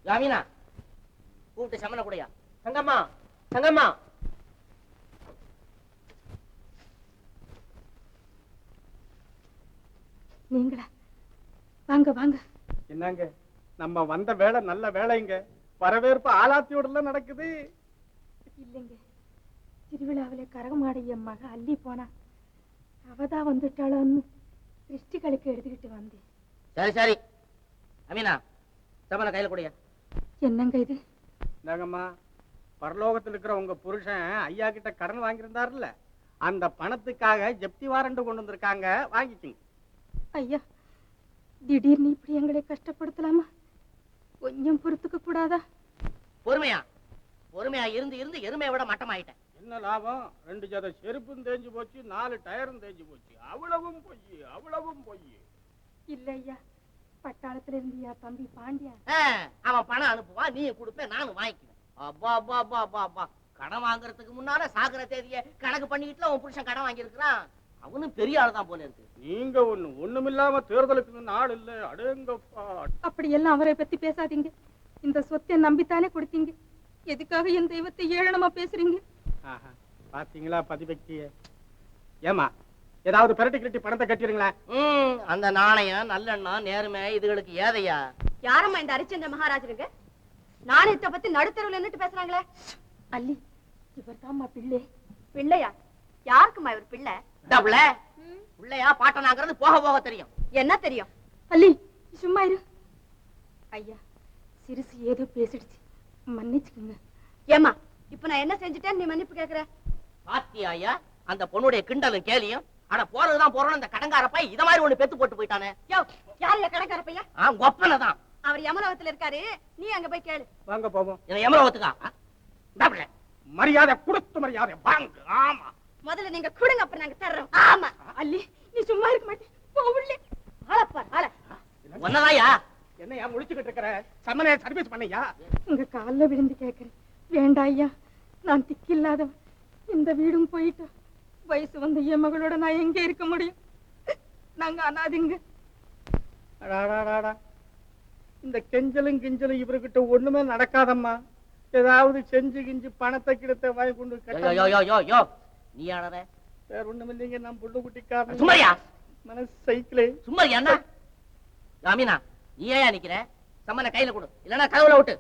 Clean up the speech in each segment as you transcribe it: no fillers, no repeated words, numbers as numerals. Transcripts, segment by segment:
ஜாமீனா கூப்பிட்டு சமன கூடயா? தங்கம்மா, தங்கம்மா. நீங்களா? வாங்க வாங்க. என்னங்க நம்ம வந்த வேலை நல்ல வேலைங்க. வரவேற்பு ஆலாத்தியோட நடக்குது. இல்லைங்க, திருவிழாவில கரகமாடைய மக அள்ளி போனா அவதான் வந்துட்டாளோன்னு திருஷ்டிகளுக்கு எடுத்துக்கிட்டு வந்தேன். சரி சரி அமீனா சமன கையில கூடயா? என்னங்க இது? என்னங்கம்மா, பரலோகத்தில் இருக்கிற உங்க புருஷன் ஐயா கிட்ட கடன் வாங்கியிருந்தாருல்ல, அந்த பணத்துக்காக ஜப்தி வாரண்ட் கொண்டு வந்திருக்காங்க, வாங்கிக்கங்க. ஐயா, திடீர்னு இப்படி எங்களை கஷ்டப்படுத்தலாமா? கொஞ்சம் பொறுத்துக்க கூடாதா? பொறுமையா பொறுமையா இருந்து இருந்து எருமையை விட மட்டமாயிட்டேன். என்ன லாபம்? 2 ஜத செருப்பும் தேஞ்சு போச்சு, 4 டயரும் தேஞ்சு போச்சு. அவ்வளவும் பொய், அவ்வளவும் பொய். இல்ல ஐயா, பட்டாளத்துல இருந்தியா தம்பி பாண்டியா? அவன் பணம் அனுப்புவான், நீ கொடுப்பேன், நானும் வாங்கிக்குவேன். அப்பா அப்பா அப்பா அப்பா அப்பா, கடன் வாங்குறதுக்கு முன்னால சாகுற தேதியை கணக்கு பண்ணிக்கிட்டுல உன் புருஷன் கடன் வாங்கி இருக்கிறான். அவனும் பெரிய ஆள் தான் போல இருக்கு. நீங்க ஒண்ணுமில்லாம தேர்தலுக்கு நாள் இல்ல. அடேங்கப்பா. அப்படி எல்லாம் அவரை பத்தி பேசாதீங்க. இந்த சொத்தை நம்பித்தானே கொடுத்தீங்க. எதுக்காக என் தெய்வத்தை ஏளனமா பேசுறீங்க? பாத்தீங்களா பதிபக்திய? ஏமா ஏதாவது பிரட்டி கிரட்டி பணத்தை கட்டிடுங்களா? அந்த நாணயம் நல்லெண்ணம் நேர்மை இதுகளுக்கு ஏதையா? யாரம்மா இந்த அரிச்சந்திர மகாராஜனுக்கு நாணயத்தை பத்தி நடுத்தருவில் நின்னுட்டு பேசுறாங்களே? அல்லி, இவர் தான்மா பிள்ளை. பிள்ளையா? யாருக்குமா இவர் பிள்ளை? பிள்ளையா பாட்டனாங்கிறது போக போக தெரியும். என்ன தெரியும்? அல்லி சும்மா இரு. ஐயா, சிறுசு ஏதோ பேசிடுச்சு, மன்னிச்சுக்கோங்க. ஏமா இப்ப நான் என்ன செஞ்சுட்டேன் நீ மன்னிப்பு கேக்குற? பாத்தியா ஐயா அந்த பொண்ணுடைய கிண்டலும் கேலியும்? ஆனா போறதுதான் போறோம். இந்த கடங்கார பையன் இத மாதிரி ஒண்ணு பெத்து போட்டு போயிட்டானே. யாரு கடங்கார பையன்? கொப்பனதான். அவர் யமலோகத்துல இருக்காரு, நீ அங்க போய் கேளு. வாங்க போவோம். யமலோகத்துக்கா? மரியாதை கொடுத்து மரியாதை வாங்க. ஆமா, முதல்ல நீங்க கொடுங்க, அப்புறம் நாங்க தர்றோம். ஆமா. அல்லி, நீ சும்மா இருக்க மாட்டே. போவுள்ளே ஆளப்பார் ஆள. ஒன்னதாயா? என்னையா முழிச்சுக்கிட்டு இருக்கிற? சமனே சர்வீஸ் பண்ணையா? உங்க கால்ல விழுந்து கேட்கிறேன். வேண்டா ஐயா, நான் திக்கில்லாதவன். இந்த வீடும் போயிட்டா வயசு வந்த என் மகளோட நான் எங்க இருக்க முடியும்? நாங்க அனாதிங்க. இந்த கெஞ்சலும் கிஞ்சலும் இவர்கிட்ட ஒண்ணுமே நடக்காதம்மா. ஏதாவது செஞ்சு கிஞ்சு பணத்தை கிடத்த வாங்கி கொண்டு நீ ஆனத வேற ஒண்ணும் இல்லைங்க. நான் புள்ள குட்டிக்காரன். சும்மாரியா? மனசு சைக்கிளே. சும்மாரியா? என்ன ஜாமீனா நீ ஏன் நிக்கிற? சம்மன கையில கொடு, இல்லன்னா கதவுல விட்டு.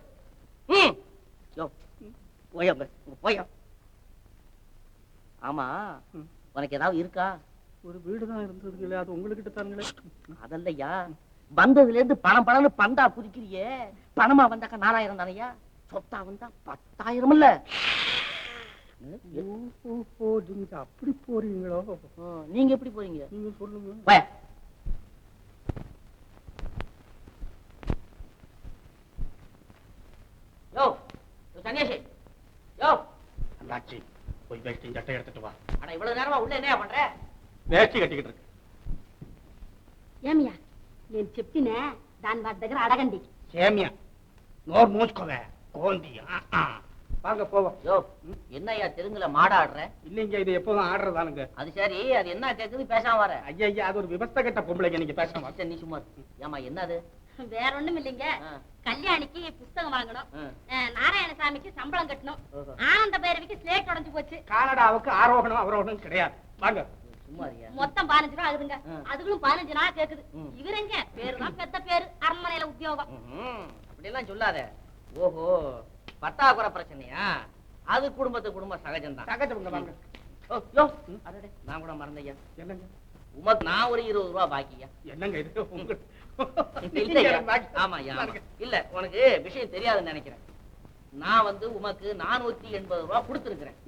போய. ஆமா, உனக்கு ஏதாவது இருக்கா? ஒரு வீடுதான் இருந்தது, அது உங்ககிட்ட தானுங்களே. அதல்லையா, வந்ததுல இருந்து பணம் பணம்னு பந்தா புதிக்கிறியே. பணமா வந்தாக்கா 4000 தானையா, சொத்தா வந்தா 10,000 இல்ல. நீங்க அப்படி போறீங்களோ? நீங்க எப்படி போறீங்க? நீங்க சொல்லுங்க. சன்னியாசி, யோ அண்ணாச்சி, போய் வேஷ்டி சட்டை எடுத்துட்டு வா. அட இவ்வளவு நேரமா உள்ள என்ன பண்ற? வேஷ்டி கட்டிக்கிட்டு இருக்கு. ఏమియా నేను చెప్పినా దాని వాడి దగ్గర అడగండి. சேமியா நோர் மூச்சுக்கோவே கோந்தி. வாங்க போவோம். யோ என்னய்யா தெலுங்குல மாடாடுற? இல்லைங்க, இது எப்போதும் ஆடுறதானுங்க. அது சரி, அது என்ன கேக்குது பேசாம வர? ஐயா, அது ஒரு விவஸ்த கட்ட பொம்பளைங்க, நீங்க பேசாம. நீ சும்மா ஏமா என்னது? வேற ஒண்ணும் இல்லைங்க, கல்யாணிக்கு புஸ்தகம் வாங்கணும், நாராயணசாமிக்கு சம்பளம் கட்டணும், ஆனந்த பைரவிக்கு ஸ்லேட் உடைஞ்சு போச்சு, கானடாவுக்கு ஆரோகணம் அவரோகணம் கிடையாது. வாங்க. மொத்தம் 15 ரூபா ஆகுதுங்க. அதுகளும் 15 நாள் கேக்குது. இவருங்க பேருதான் பெத்த பேரு, அரண்மனையில உத்தியோகம். அப்படி எல்லாம் சொல்லாத. ஓஹோ, பத்தாக்குறை பிரச்சனையா? அது குடும்பம் சகஜம்தான். சகஜம். வாங்க. நான் கூட மறந்தையா. என்னங்க உமக்கு நான் ஒரு 20 ரூபா பாக்கியா? என்னங்க இது உங்க? ஆமா இல்ல, உனக்கு விஷயம் தெரியாதுன்னு நினைக்கிறேன். நான் உமக்கு 480 ரூபா கொடுத்துருக்கிறேன்.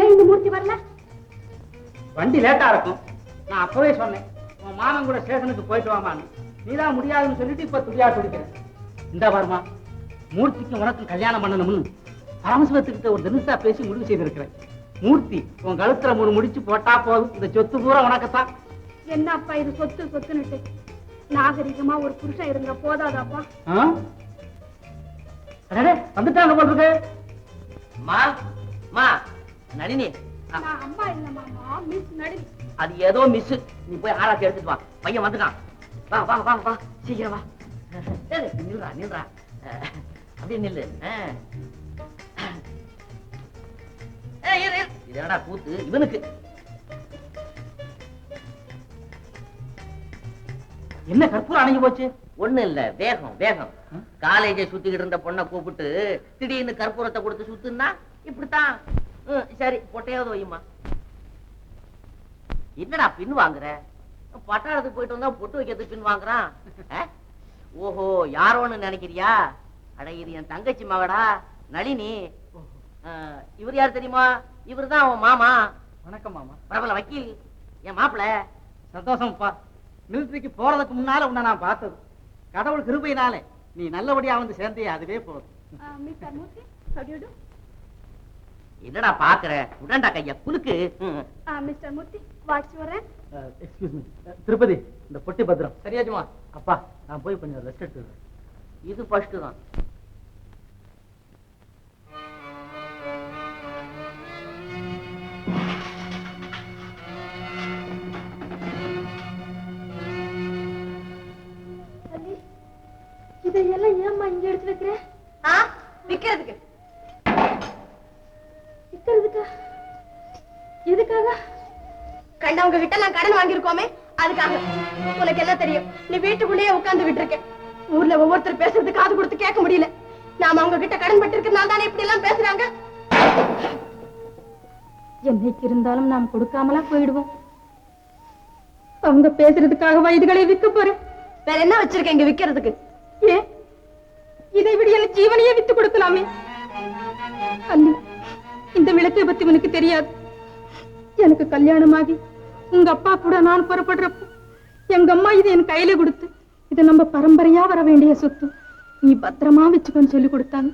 ஏன் இந்த மூர்த்தி வரல? வண்டி லேட்டா இருக்கும். நான் அப்பவே சொன்னேன் உன் மாமன் கூட ஸ்டேஷனுக்கு போயிட்டு வாமான்னு. நீதான் முடியாதுன்னு சொல்லிட்டு இப்ப துடியா துடிக்கிறேன். இந்த பாருமா, மூர்த்திக்கும் உனக்கும் கல்யாணம் பண்ணணும்னு பரமசிவத்துக்கிட்ட ஒரு தினசா பேசி முடிவு செய்திருக்கிறேன். மூர்த்தி உன் கழுத்துல 3 முடிச்சு போட்டா போதும், இந்த சொத்து பூரா உனக்குத்தான். என்ன அப்பா இது சொத்து சொத்துன்னுட்டு? நாகரிகமா ஒரு புருஷன் இருந்த போதாதாப்பா? வந்துட்டாங்க போட்டிருக்கு. நளினி, அம்மா இல்ல மாமா, மிஸ் நளினி. அது ஏதோ மிஸ். நீ போய் ஆராய்ச்சி எடுத்துட்டு வா. பையன் வந்துட்டான். வா வா வா வா, சீக்கிரம் வா. நில்றா நில்றா, அப்படியே நில்லு. இது என்னடா கூத்து இவனுக்கு? என்ன கற்பூரம் அணைஞ்சு போச்சு? ஒண்ணு இல்ல, வேகம் வேகம். காலேஜை சுத்திக்கிட்டு இருந்த பொண்ணை கூப்பிட்டு திடீர்னு கற்பூரத்தை கொடுத்து சுத்துனா இப்படித்தான். சரி, பொட்டையாவது வையுமா. என்னடா பின் வாங்குற? பட்டாளத்துக்கு போயிட்டு வந்தா பொட்டு வைக்கிறதுக்கு பின் வாங்குறான். ஓஹோ, யாரோன்னு நினைக்கிறியா? அட, இது என் தங்கச்சி மகடா நளினி. இவர் யார் தெரியுமா? இவருதான் அவன் மாமா. வணக்கம் மாமா. பிரபல வக்கீல், என் மாப்பிள்ள. சந்தோஷம்ப்பா. மிலிட்டரிக்கு போறதுக்கு முன்னால உன்னை நான் பார்த்தது. கடவுள் கிருபையினாலே நீ நல்லபடியா வந்து சேர்ந்தே, அதுவே போதும். என்னடா பாக்குற? உடன்டா கைய குலுக்கு. மிஸ்டர் மூர்த்தி, வாட்ச் வரேன். எக்ஸ்கியூஸ் மீ திருப்பதி, இந்த பொட்டி பத்திரம் சரியாச்சுமா? அப்பா, நான் போய் கொஞ்சம் ரெஸ்ட் எடுத்துக்கிறேன். இது ஃபர்ஸ்ட் தான். இதையெல்லாம் ஏம்மா இங்க எடுத்து வைக்கிறேன்? விக்கிறதுக்கு. விக்கிறதுக்கா? எதுக்காக? கண்டவங்க கிட்ட நான் கடன் வாங்கியிருக்கோமே, அதுக்காக. உனக்கு என்ன தெரியும்? நீ வீட்டுக்குள்ளேயே உட்கார்ந்து விட்டுருக்க. ஊர்ல ஒவ்வொருத்தர் பேசுறது காது கொடுத்து கேட்க முடியல. நாம அவங்க கிட்ட கடன் பட்டு இருக்கிறதுனால தானே இப்படி எல்லாம் பேசுறாங்க. என்னைக்கு இருந்தாலும் நாம் கொடுக்காமலா போயிடுவோம். அவங்க பேசுறதுக்காக இதுகளை விற்க போறேன். வேற என்ன வச்சிருக்க இங்க விக்கிறதுக்கு? ஏன், இதை விட என் ஜீவனையே வித்து கொடுக்கலாமே. அல்லி, இந்த விளக்கை பத்தி உனக்கு தெரியாது. எனக்கு கல்யாணமாகி உங்க அப்பா கூட நான் புறப்படுறப்போ எங்க அம்மா இதை என் கையில கொடுத்து, இது நம்ம பரம்பரையா வர வேண்டிய சொத்து, நீ பத்திரமா வச்சுக்கன்னு சொல்லி கொடுத்தாங்க.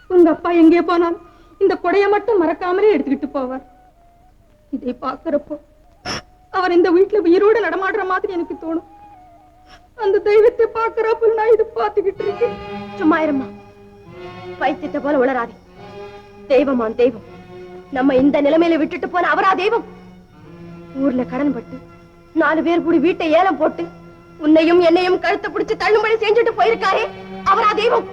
உங்க அப்பா எங்கே போனாலும் இந்த கொடையை மட்டும் மறக்காமலே எடுத்துக்கிட்டு போவார். இதை பார்க்கிறப்போ அவர் இந்த வீட்டுல உயிரோடு நடமாடுற மாதிரி எனக்கு தோணும். அந்த தெய்வத்தை பார்க்கிறப்ப நான் இது பார்த்துக்கிட்டு இருக்கேன். சும்மா இருமா, பைத்தியத்தை போல உளராதே. தெய்வமான் தெய்வம். நம்ம இந்த நிலைமையில விட்டுட்டு போன அவரா தெய்வம்? ஊர்ல கடன் பட்டு 4 பேர் கூடி வீட்டை ஏலம் போட்டு உன்னையும் என்னையும் கழுத்தை பிடிச்சு தள்ளும்படி செஞ்சுட்டு போயிருக்காரே, அவரா தெய்வம்?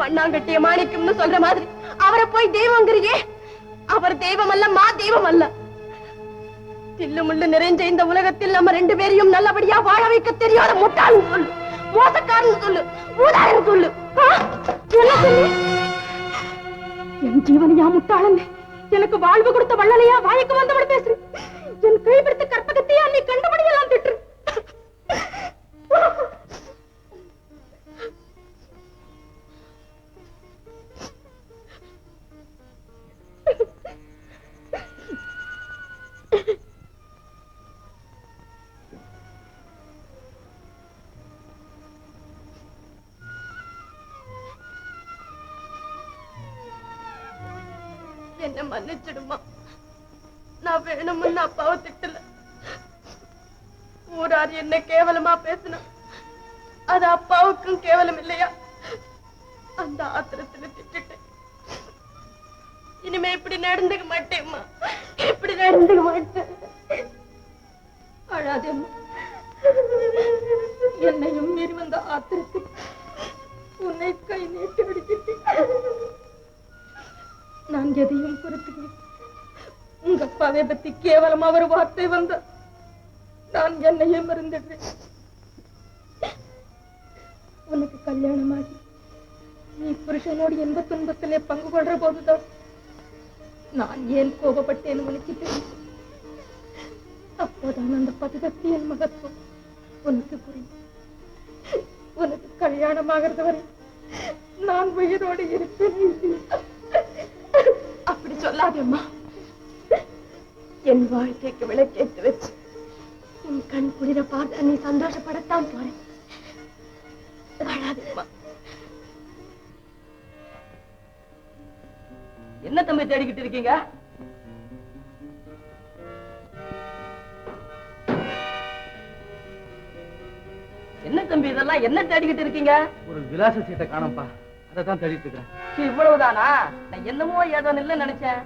பண்ணாங்கட்டிய மாணிக்கம்னு சொல்ற மாதிரி அவரை போய் தெய்வங்கிறியே. அவர் தெய்வம் அல்ல, மா தெய்வம் அல்ல. தில்லு முள்ளு நிறைஞ்ச இந்த உலகத்தில் நம்ம 2 பேரையும் நல்லபடியா வாழ வைக்க தெரியாத முட்டாள்னு சொல்லு, மோசக்காரன்னு சொல்லு, ஊதாரன்னு சொல்லு. என்ன சொல்லு? என் ஜீவனையா முட்டாளன்? எனக்கு வாழ்வு கொடுத்த வள்ளலையா வாய்க்கு வந்தவள் பேசுற? என் கைப்பிடித்த கற்பகத்தையா நீ கண்டபடியெல்லாம் திட்டு. என்ன மன்னிச்சிடுமா, நான் வேணும்னு அப்பாவை திட்டல. ஊரார் என்ன கேவலமா பேசினா அது அப்பாவுக்கும் கேவலம் இல்லையா? அந்த ஆத்திரத்துல திட்டுட்டேன். இனிமே இப்படி நடந்துக்க மாட்டேம்மா, இப்படி நடந்துக்க மாட்டேன். அழாதேம்மா. என்னையும் மீறி வந்த ஆத்திரத்தில் உன்னை கை நீட்டி அடிக்கிட்டேன். நான் எதையும் பொறுத்துக்கிறேன். உங்க அப்பாவை பத்தி கேவலம் ஒரு வார்த்தை வந்த நான் என்னையே மறந்துடுறேன். உனக்கு கல்யாணமாகி நீ புருஷனோடு இன்ப துன்பத்திலே பங்கு கொள்ற போதுதான் நான் ஏன் கோபப்பட்டேன் உனக்கு தெரியும். அப்போதான் அந்த பதிகத்தின் மகத்துவம் உனக்கு புரியும். உனக்கு கல்யாணம் ஆகிறது வரை நான் உயிரோடு இருப்பேன். அப்படி சொல்லாதேம்மா. என் வாழ்க்கைக்கு விளக்கேற்றி வச்சு உன் கண் குளிர பார்த்து நீ சந்தோஷப்படத்தான் போறேன். அழாதேம்மா. என்ன தம்பி தேடிக்கிட்டு இருக்கீங்க? என்ன தம்பி இதெல்லாம் என்ன தேடிக்கிட்டு இருக்கீங்க? ஒரு விலாச சீட்டை காணோம்ப்பா, அதை தான் தேடிட்டு இருக்கிறேன். இவ்வளவுதானா? நான் என்னமோ ஏதோ இல்ல நினைச்சேன்.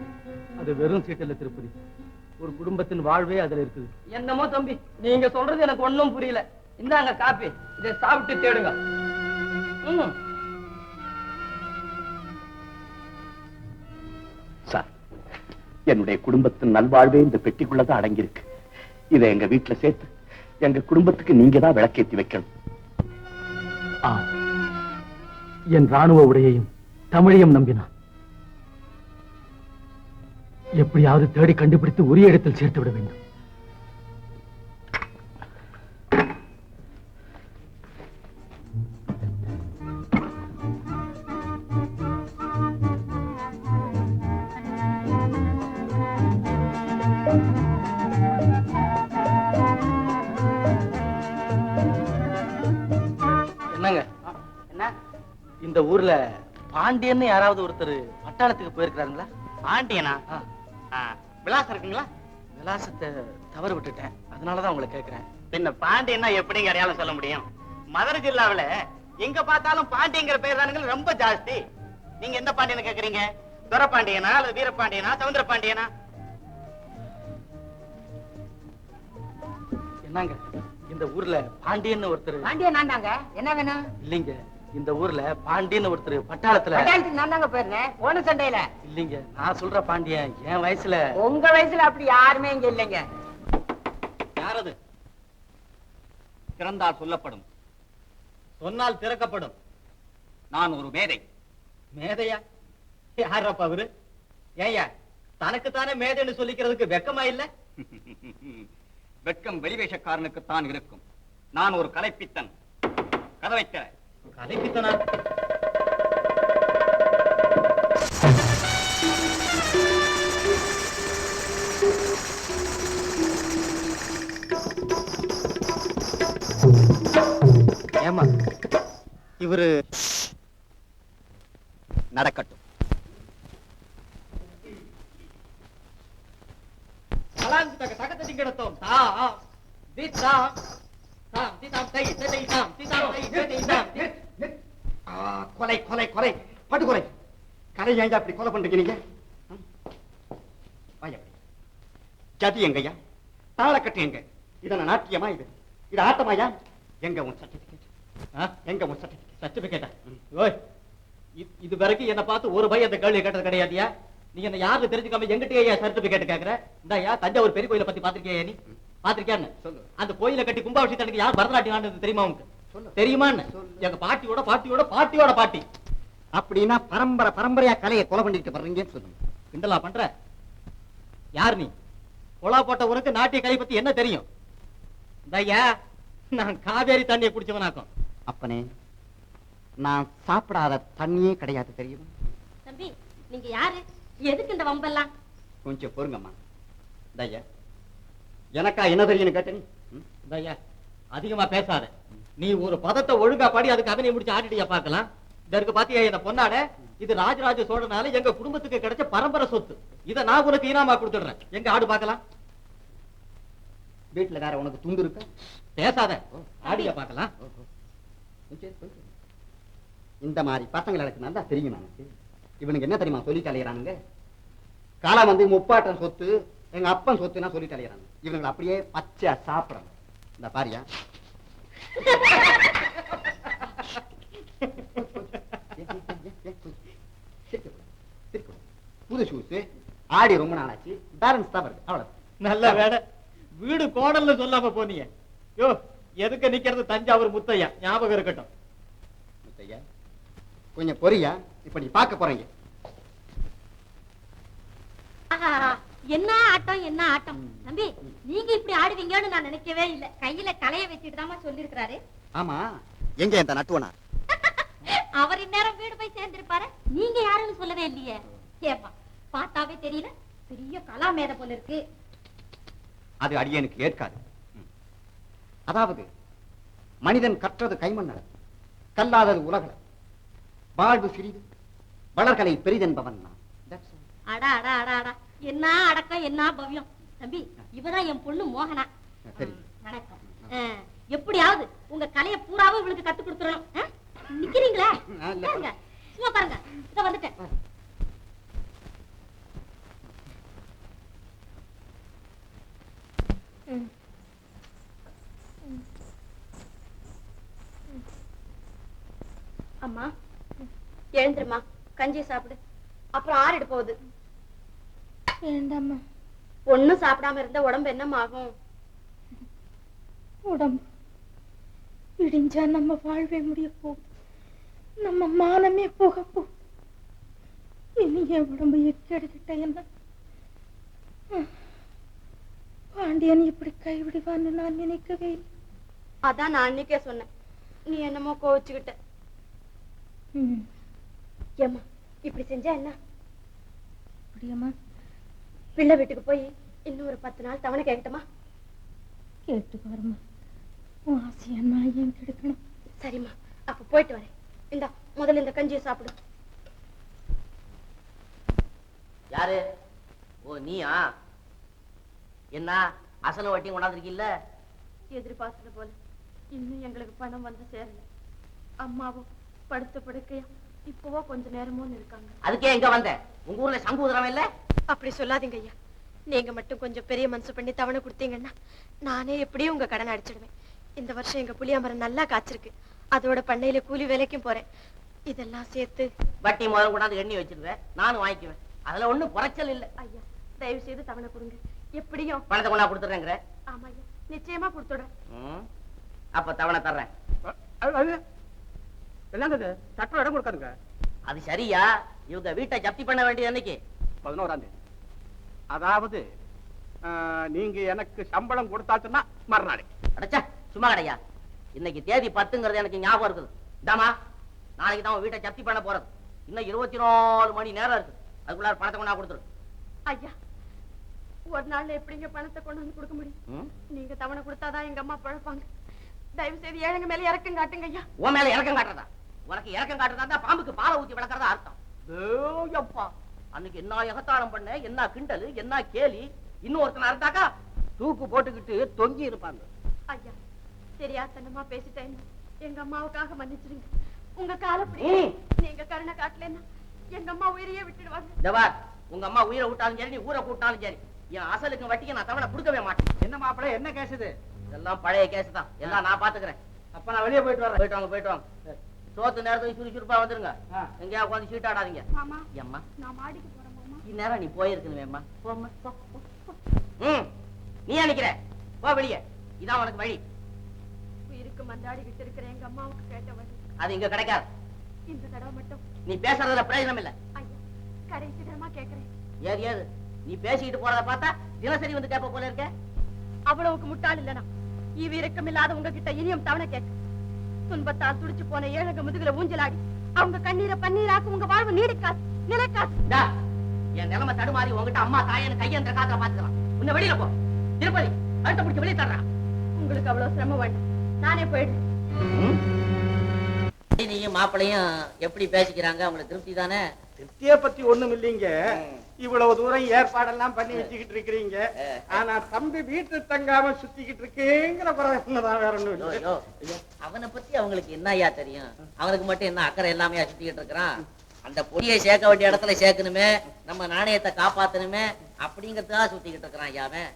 அது வெறும் சீட்டு இல்ல திருப்பதி, ஒரு குடும்பத்தின் வாழ்வே அதுல இருக்குது. என்னமோ தம்பி நீங்க சொல்றது எனக்கு ஒண்ணும் புரியல. இந்தாங்க காப்பி, இதை சாப்பிட்டு தேடுங்க. சார், என்னுடைய குடும்பத்தின் நல்வாழ்வே இந்த பெட்டிக்குள்ளதான் அடங்கியிருக்கு. இதை எங்க வீட்டுல சேர்த்து எங்க குடும்பத்துக்கு நீங்க தான் விளக்கேத்தி வைக்கணும். என் ராணுவ உடையையும் தமிழையும் நம்பினான். எப்படியாவது தேடி கண்டுபிடித்து உரிய இடத்தில் சேர்த்து விட வேண்டும். என்னங்க என்ன இந்த ஊர்ல பாண்டியன்னு யாராவது ஒருத்தர் பட்டாளத்துக்கு போயிருக்கிறாருங்களா? பாண்டியனா? விலாசம் இருக்குங்களா? விலாசத்தை தவறு விட்டுட்டேன், அதனாலதான் உங்களை கேட்கிறேன். பின்ன பாண்டியன்னா எப்படிங்க அடையாளம் சொல்ல முடியும்? மதுரை ஜில்லாவில எங்க பார்த்தாலும் பாண்டியங்கிற பேர் தானுங்க ரொம்ப ஜாஸ்தி. நீங்க எந்த பாண்டியனை கேக்குறீங்க? துரப்பாண்டியனா அல்லது வீரபாண்டியனா சமுத்திர பாண்டியனா? என்னங்க இந்த ஊர்ல பாண்டியன்னு ஒருத்தர்? பாண்டியன் நான் தாங்க. என்ன வேணும்? இல்லைங்க, இந்த ஊர்ல பாண்டியன்னு ஒருத்தர் பட்டாளத்துல. பட்டாளத்துக்கு நான் தாங்க போயிருந்தேன் போன சண்டையில. இல்லைங்க, நான் சொல்ற பாண்டியன் என் வயசுல. உங்க வயசுல அப்படி யாருமே இங்க இல்லைங்க. யாரது? திறந்தால் சொல்லப்படும், சொன்னால் திறக்கப்படும். நான் ஒரு மேதை. மேதையா? யாரப்பா அவரு? ஏயா தனக்குத்தானே மேதைன்னு சொல்லிக்கிறதுக்கு வெக்கமா இல்ல? வெட்கம் வெளிவேஷக்காரனுக்குத்தான் இருக்கும். நான் ஒரு கலைப்பித்தன். கதவை திற. கலைப்பித்தனா? ஏமா இவரு நடக்கட்டும். கொலை கொலை கொலை படுகொலை. கலை ஏங்க அப்படி கொலை பண்றீங்க நீங்க? ஜதி எங்கய்யா? தாளக்கட்டு எங்க? இதன நாட்டியமா? இது இது ஆட்டமாயா? எங்க உன் சர்டிபிகேட்? எங்க உன் சர்டிபிகேட்? சர்டிபிகேட்டா? ஓய், இது வரைக்கும் என்ன பார்த்து ஒரு பையன் அந்த கேள்வி கேட்டது கிடையாதியா? நீ என்ன யாரு தெரிஞ்சுக்காம எங்கிட்டே சர்டிபிகேட் கேக்குற? இந்தாயா தஞ்சாவூர் பெரிய கோயிலை பத்தி பாத்திருக்கியா? நீ பாத்திருக்கியான்னு சொல்லு. அந்த கோயிலை கட்டி கும்பாபிஷேகத்துக்கு யார் பரதநாட்டியம் ஆனது தெரியுமா உனக்கு? தெரியுமான்னு? எங்க பாட்டியோட பாட்டியோட பாட்டியோட பாட்டி. அப்படின்னா பரம்பரை பரம்பரையா கலையை கொலை பண்ணிட்டு வர்றீங்கன்னு சொல்லுங்க. கிண்டலா பண்ற? யார் நீ? கொலா போட்ட உனக்கு நாட்டிய கலை பத்தி என்ன தெரியும்? இந்தாயா நான் காவேரி தண்ணியை குடிச்சவனாக்கும். அப்பனே, நான் சாப்பிடாத தண்ணியே கிடையாது தெரியுமா? தம்பி நீங்க யாரு? எதுக்கு இந்த வம்பெல்லாம்? கொஞ்சம் பொறுங்கம்மா. தய்யா எனக்கா என்ன தெரியும்னு கேட்ட நீ? இந்தாயா அதிகமா பேசாத. நீ ஒரு பதத்தை ஒழுங்கா பாடி அதுக்கு அபிநயம் முடிச்சு ஆடிட்டியா பார்க்கலாம். இதற்கு பாத்தியா என்ன பொன்னாட? இது ராஜராஜ சோழனால எங்க குடும்பத்துக்கு கிடைச்ச பரம்பரை சொத்து. இத நான் உனக்கு இனாமா கொடுத்துடுறேன். எங்க ஆடு பார்க்கலாம். வீட்டுல வேற உனக்கு துண்டு இருக்கா? பேசாத, ஆடியா பார்க்கலாம். இந்த மாதிரி பசங்களை எனக்கு நல்லா தெரியும். எனக்கு இவனுக்கு என்ன தெரியுமா சொல்லி தலையிறானுங்க? காலம் வந்து முப்பாட்டம் சொத்து, எங்க அப்பன் சொத்துனா சொல்லி தலையிறாங்க. இவனுங்களை அப்படியே பச்சையா சாப்பிடணும். இந்த பாரியா புது ஷூஸ் ஆடி ரொம்ப நாளாச்சு, பேலன்ஸ் தான் வருது. அவ்வளவு நல்ல வேலை வீடு கோடல்னு சொல்லாம போனீங்க. யோ எதுக்கு நிக்கிறது? தஞ்சாவூர் முத்தையா ஞாபகம் இருக்கட்டும். முத்தையா கொஞ்சம் பொரியா, இப்ப நீ பார்க்க போறீங்க. என்ன ஆட்டம் என்ன ஆட்டம். தம்பி நீங்க இப்படி ஆடுவீங்கன்னு நான் நினைக்கவே இல்ல. கையில கலைய வச்சுட்டு தான் சொல்லி இருக்கிறாரு. ஆமா, எங்க இந்த நட்டுவனா? அவர் இந்நேரம் வீடு போய் சேர்ந்திருப்பாரு. நீங்க யாருன்னு சொல்லவே இல்லையே. ஏப்பா பார்த்தாவே தெரியல, பெரிய கலா மேத போல இருக்கு. அது அடியனுக்கு ஏற்காது. அதாவது மனிதன் கற்றது கைமண்ணள, கல்லாதது உலகள, வாழ்வு சிறிது வளர்கலை பெரிதென்பவன் நான். அடா அடா அடா அடா, என்ன அடக்கம், என்ன பவ்யம். தம்பி, இவதான் என் பொண்ணு மோகனா. சரி, வணக்கம். எப்படியாவது உங்க கலையை பூராவும் இவளுக்கு கத்து கொடுத்துறணும். நிக்கிறீங்களா? சும்மா பாருங்க, இத வந்துட்டேன். அம்மா எழுந்துருமா, கஞ்சி சாப்பிடு, அப்புறம் ஆறிடு போகுது. வேண்டாம்மா. ஒண்ணும் சாப்பிடாம இருந்த உடம்பு என்னம்மா ஆகும்? உடம்பு இடிஞ்சா நம்ம வாழ்வே முடிய போகுது, நம்ம மானமே போக போகுது. இனி என் உடம்பு எக்கெடுக்கிட்ட என்ன? பாண்டியன் இப்படி கைவிடுவான்னு நான் நினைக்கவே இல்லை. அதான் நான் அன்னைக்கே சொன்னேன், நீ என்னமோ கோவிச்சுக்கிட்ட. ஏம்மா இப்படி செஞ்சா என்ன? அப்படியம்மா, பிள்ளை வீட்டுக்கு போய் இன்னும் ஒரு 10 நாள் தவணை கேட்கட்டுமா? கேட்டுக்காரம்மா, உன் ஆசையா நான் ஏன் கெடுக்கணும்? சரிம்மா, அப்ப போயிட்டு வரேன். இந்தா முதல்ல இந்த கஞ்சியை சாப்பிடு. யாரு? ஓ நீயா? என்ன அசல வட்டியும் கொண்டாந்துருக்கீல்ல? எதிர்பார்த்தது போல இன்னும் எங்களுக்கு பணம் வந்து சேரல. அம்மாவும் படுத்த படுக்கையா இப்பவோ கொஞ்ச நேரமும் இருக்காங்க. அதுக்கே எங்க வந்த? உங்க ஊர்ல சங்கு உதரம் இல்ல? அப்படி சொல்லாதீங்க ஐயா. நீங்க மட்டும் கொஞ்சம் பெரிய மனசு பண்ணி தவணை கொடுத்தீங்கன்னா நானே எப்படியும் உங்க கடன் அடிச்சிடுவேன். இந்த வருஷம் எங்க புளியாமரம் நல்லா காய்ச்சிருக்கு. அதோட பண்ணையில கூலி வேலைக்கும் போறேன். இதெல்லாம் சேர்த்து வட்டி முதல் கொண்டாந்து எண்ணி வச்சிருவேன், நானும் வாங்கிக்குவேன். அதுல ஒண்ணும் குறைச்சல் இல்ல. ஐயா தயவு செய்து தவணை கொடுங்க. எப்படியும் பணத்தை கொண்டா கொடுத்துறேங்கிற? ஆமா ஐயா, நிச்சயமா கொடுத்துடுறேன். அப்ப தவணை தர்றேன். சட்டம் இடம் கொடுக்காதுங்க. அது சரியா? இவங்க வீட்டை ஜப்தி பண்ண வேண்டியது என்னைக்கு? 11ஆம் தேதி. அதாவது நீங்க எனக்கு சம்பளம் கொடுத்தாச்சுன்னா மறுநாளே. அடச்சா சும்மா கிடையா, இன்னைக்கு தேதி 10ங்கிறது எனக்கு ஞாபகம் இருக்குது. தாமா, நாளைக்கு தான் வீட்டை ஜப்தி பண்ண போறது. இன்னும் 24 மணி நேரம் இருக்கு. அதுக்குள்ளார பணத்தை கொண்டா கொடுத்துரு. ஐயா ஒரு நாள்ல எப்படிங்க பணத்தை கொண்டு வந்து கொடுக்க முடியும்? நீங்க தவணை கொடுத்தாதான் எங்க அம்மா பழப்பாங்க. தயவு செய்து ஏழைங்க மேல இறக்கம் காட்டுங்க ஐயா. உன் மேல இறக்கம் காட்டுறதா? உனக்கு இறக்கம் காட்டுறதா பாம்புக்கு பாலை ஊத்தி வளர்க்கறதா அர்த்தம். அப்பா, அன்னைக்கு என்ன எகத்தாளம் பண்ண, என்ன கிண்டலு, என்ன கேலி. இன்னொருத்தனை இருந்தாக்கா தூக்கு போட்டுக்கிட்டு தொங்கி இருப்பாங்க. ஐயா தெரியாதனமா பேசிட்டேன், எங்க அம்மாவுக்காக மன்னிச்சிருங்க. உங்க காலப்படி நீங்க கருணை காட்டலன்னா எங்க அம்மா உயிரையே விட்டுடுவாங்க. ஜவார், உங்க அம்மா உயிரை விட்டாலும் சரி, நீ ஊரை கூட்டாலும் சரி, என் அசலுக்கு வட்டிக்கு நான் தவணை கொடுக்கவே மாட்டேன். என்ன மாப்பிள்ள, என்ன கேஸ் இது? இதெல்லாம் பழைய கேஸ் தான், எல்லாம் நான் பாத்துக்கிறேன். அப்ப நான் வெளியே போயிட்டு வரேன். போயிட்டு வாங்க, போயிட்டு வாங்க. சோத்து நேரத்துக்கு சுறுசுறுப்பா வந்துருங்க. எங்கேயா உட்காந்து சீட்டாடாதீங்க. மாமா அம்மா, நான் மாடிக்கு போறேன் மாமா. இந்நேரம் நீ போயிருக்கணுமேம்மா. போம்மா, போ, போ, போ. நீ நிக்கிற போ வெளியே. இதான் உனக்கு வழி. உயிருக்கு மந்தாடிக்கிட்டு இருக்கிற எங்க அம்மாவுக்கு கேட்ட வழி அது இங்க கிடைக்காது. இந்த தடவை மட்டும் நீ பேசுறதுல பிரயோஜனம் இல்ல. ஐயா கடைசி தடமா கேக்குறேன். ஏது ஏது நீ பேசிக்கிட்டு போறத பார்த்தா தினசரி வந்து கேட்ப போல இருக்க. அவ்வளவுக்கு முட்டாள் இல்லனா ஈவு இரக்கம் இல்லாத உங்ககிட்ட இனியும் தவணை கேட்க. துன்பத்தால் துடிச்சு போன ஏழக முதுகுல ஊஞ்சலாடி அவங்க கண்ணீரை பன்னீராக்கு உங்க வாழ்வு நீடிக்காது, நிலைக்காது. என் நிலைமை தடுமாறி உங்ககிட்ட அம்மா தாயன்னு கையென்ற காத்துல பாத்துக்கலாம். உன்னை வெளியில போ. திருப்பதி அடுத்த பிடிச்சி வெளியே தர்றான். உங்களுக்கு அவ்வளவு சிரமம் வேண்டாம், நானே போயிடுறேன். நீயும் மாப்பிளையும் எப்படி பேசிக்கிறாங்க? உங்களுக்கு திருப்தி தானே? திருப்தியை பத்தி ஒண்ணும் இல்லைங்க. இவ்வளவு தூரம் ஏற்பாடெல்லாம் பண்ணி வச்சுக்கிட்டு இருக்கிறீங்க. ஆனா தம்பி வீட்டு தங்காம சுத்திக்கிட்டு இருக்கேங்கிற பிரச்சனைதான், வேற ஒண்ணும் இல்லை. அவனை பத்தி அவங்களுக்கு என்ன ஐயா தெரியும்? அவனுக்கு மட்டும் என்ன அக்கறை எல்லாமே சுத்திக்கிட்டு இருக்கிறான். அந்த பொடியை சேர்க்க வேண்டிய இடத்துல சேர்க்கணுமே, நம்ம நாணயத்தை காப்பாத்தணுமே அப்படிங்கறதுக்காக சுத்திக்கிட்டு இருக்கிறான் ஐயாவன்.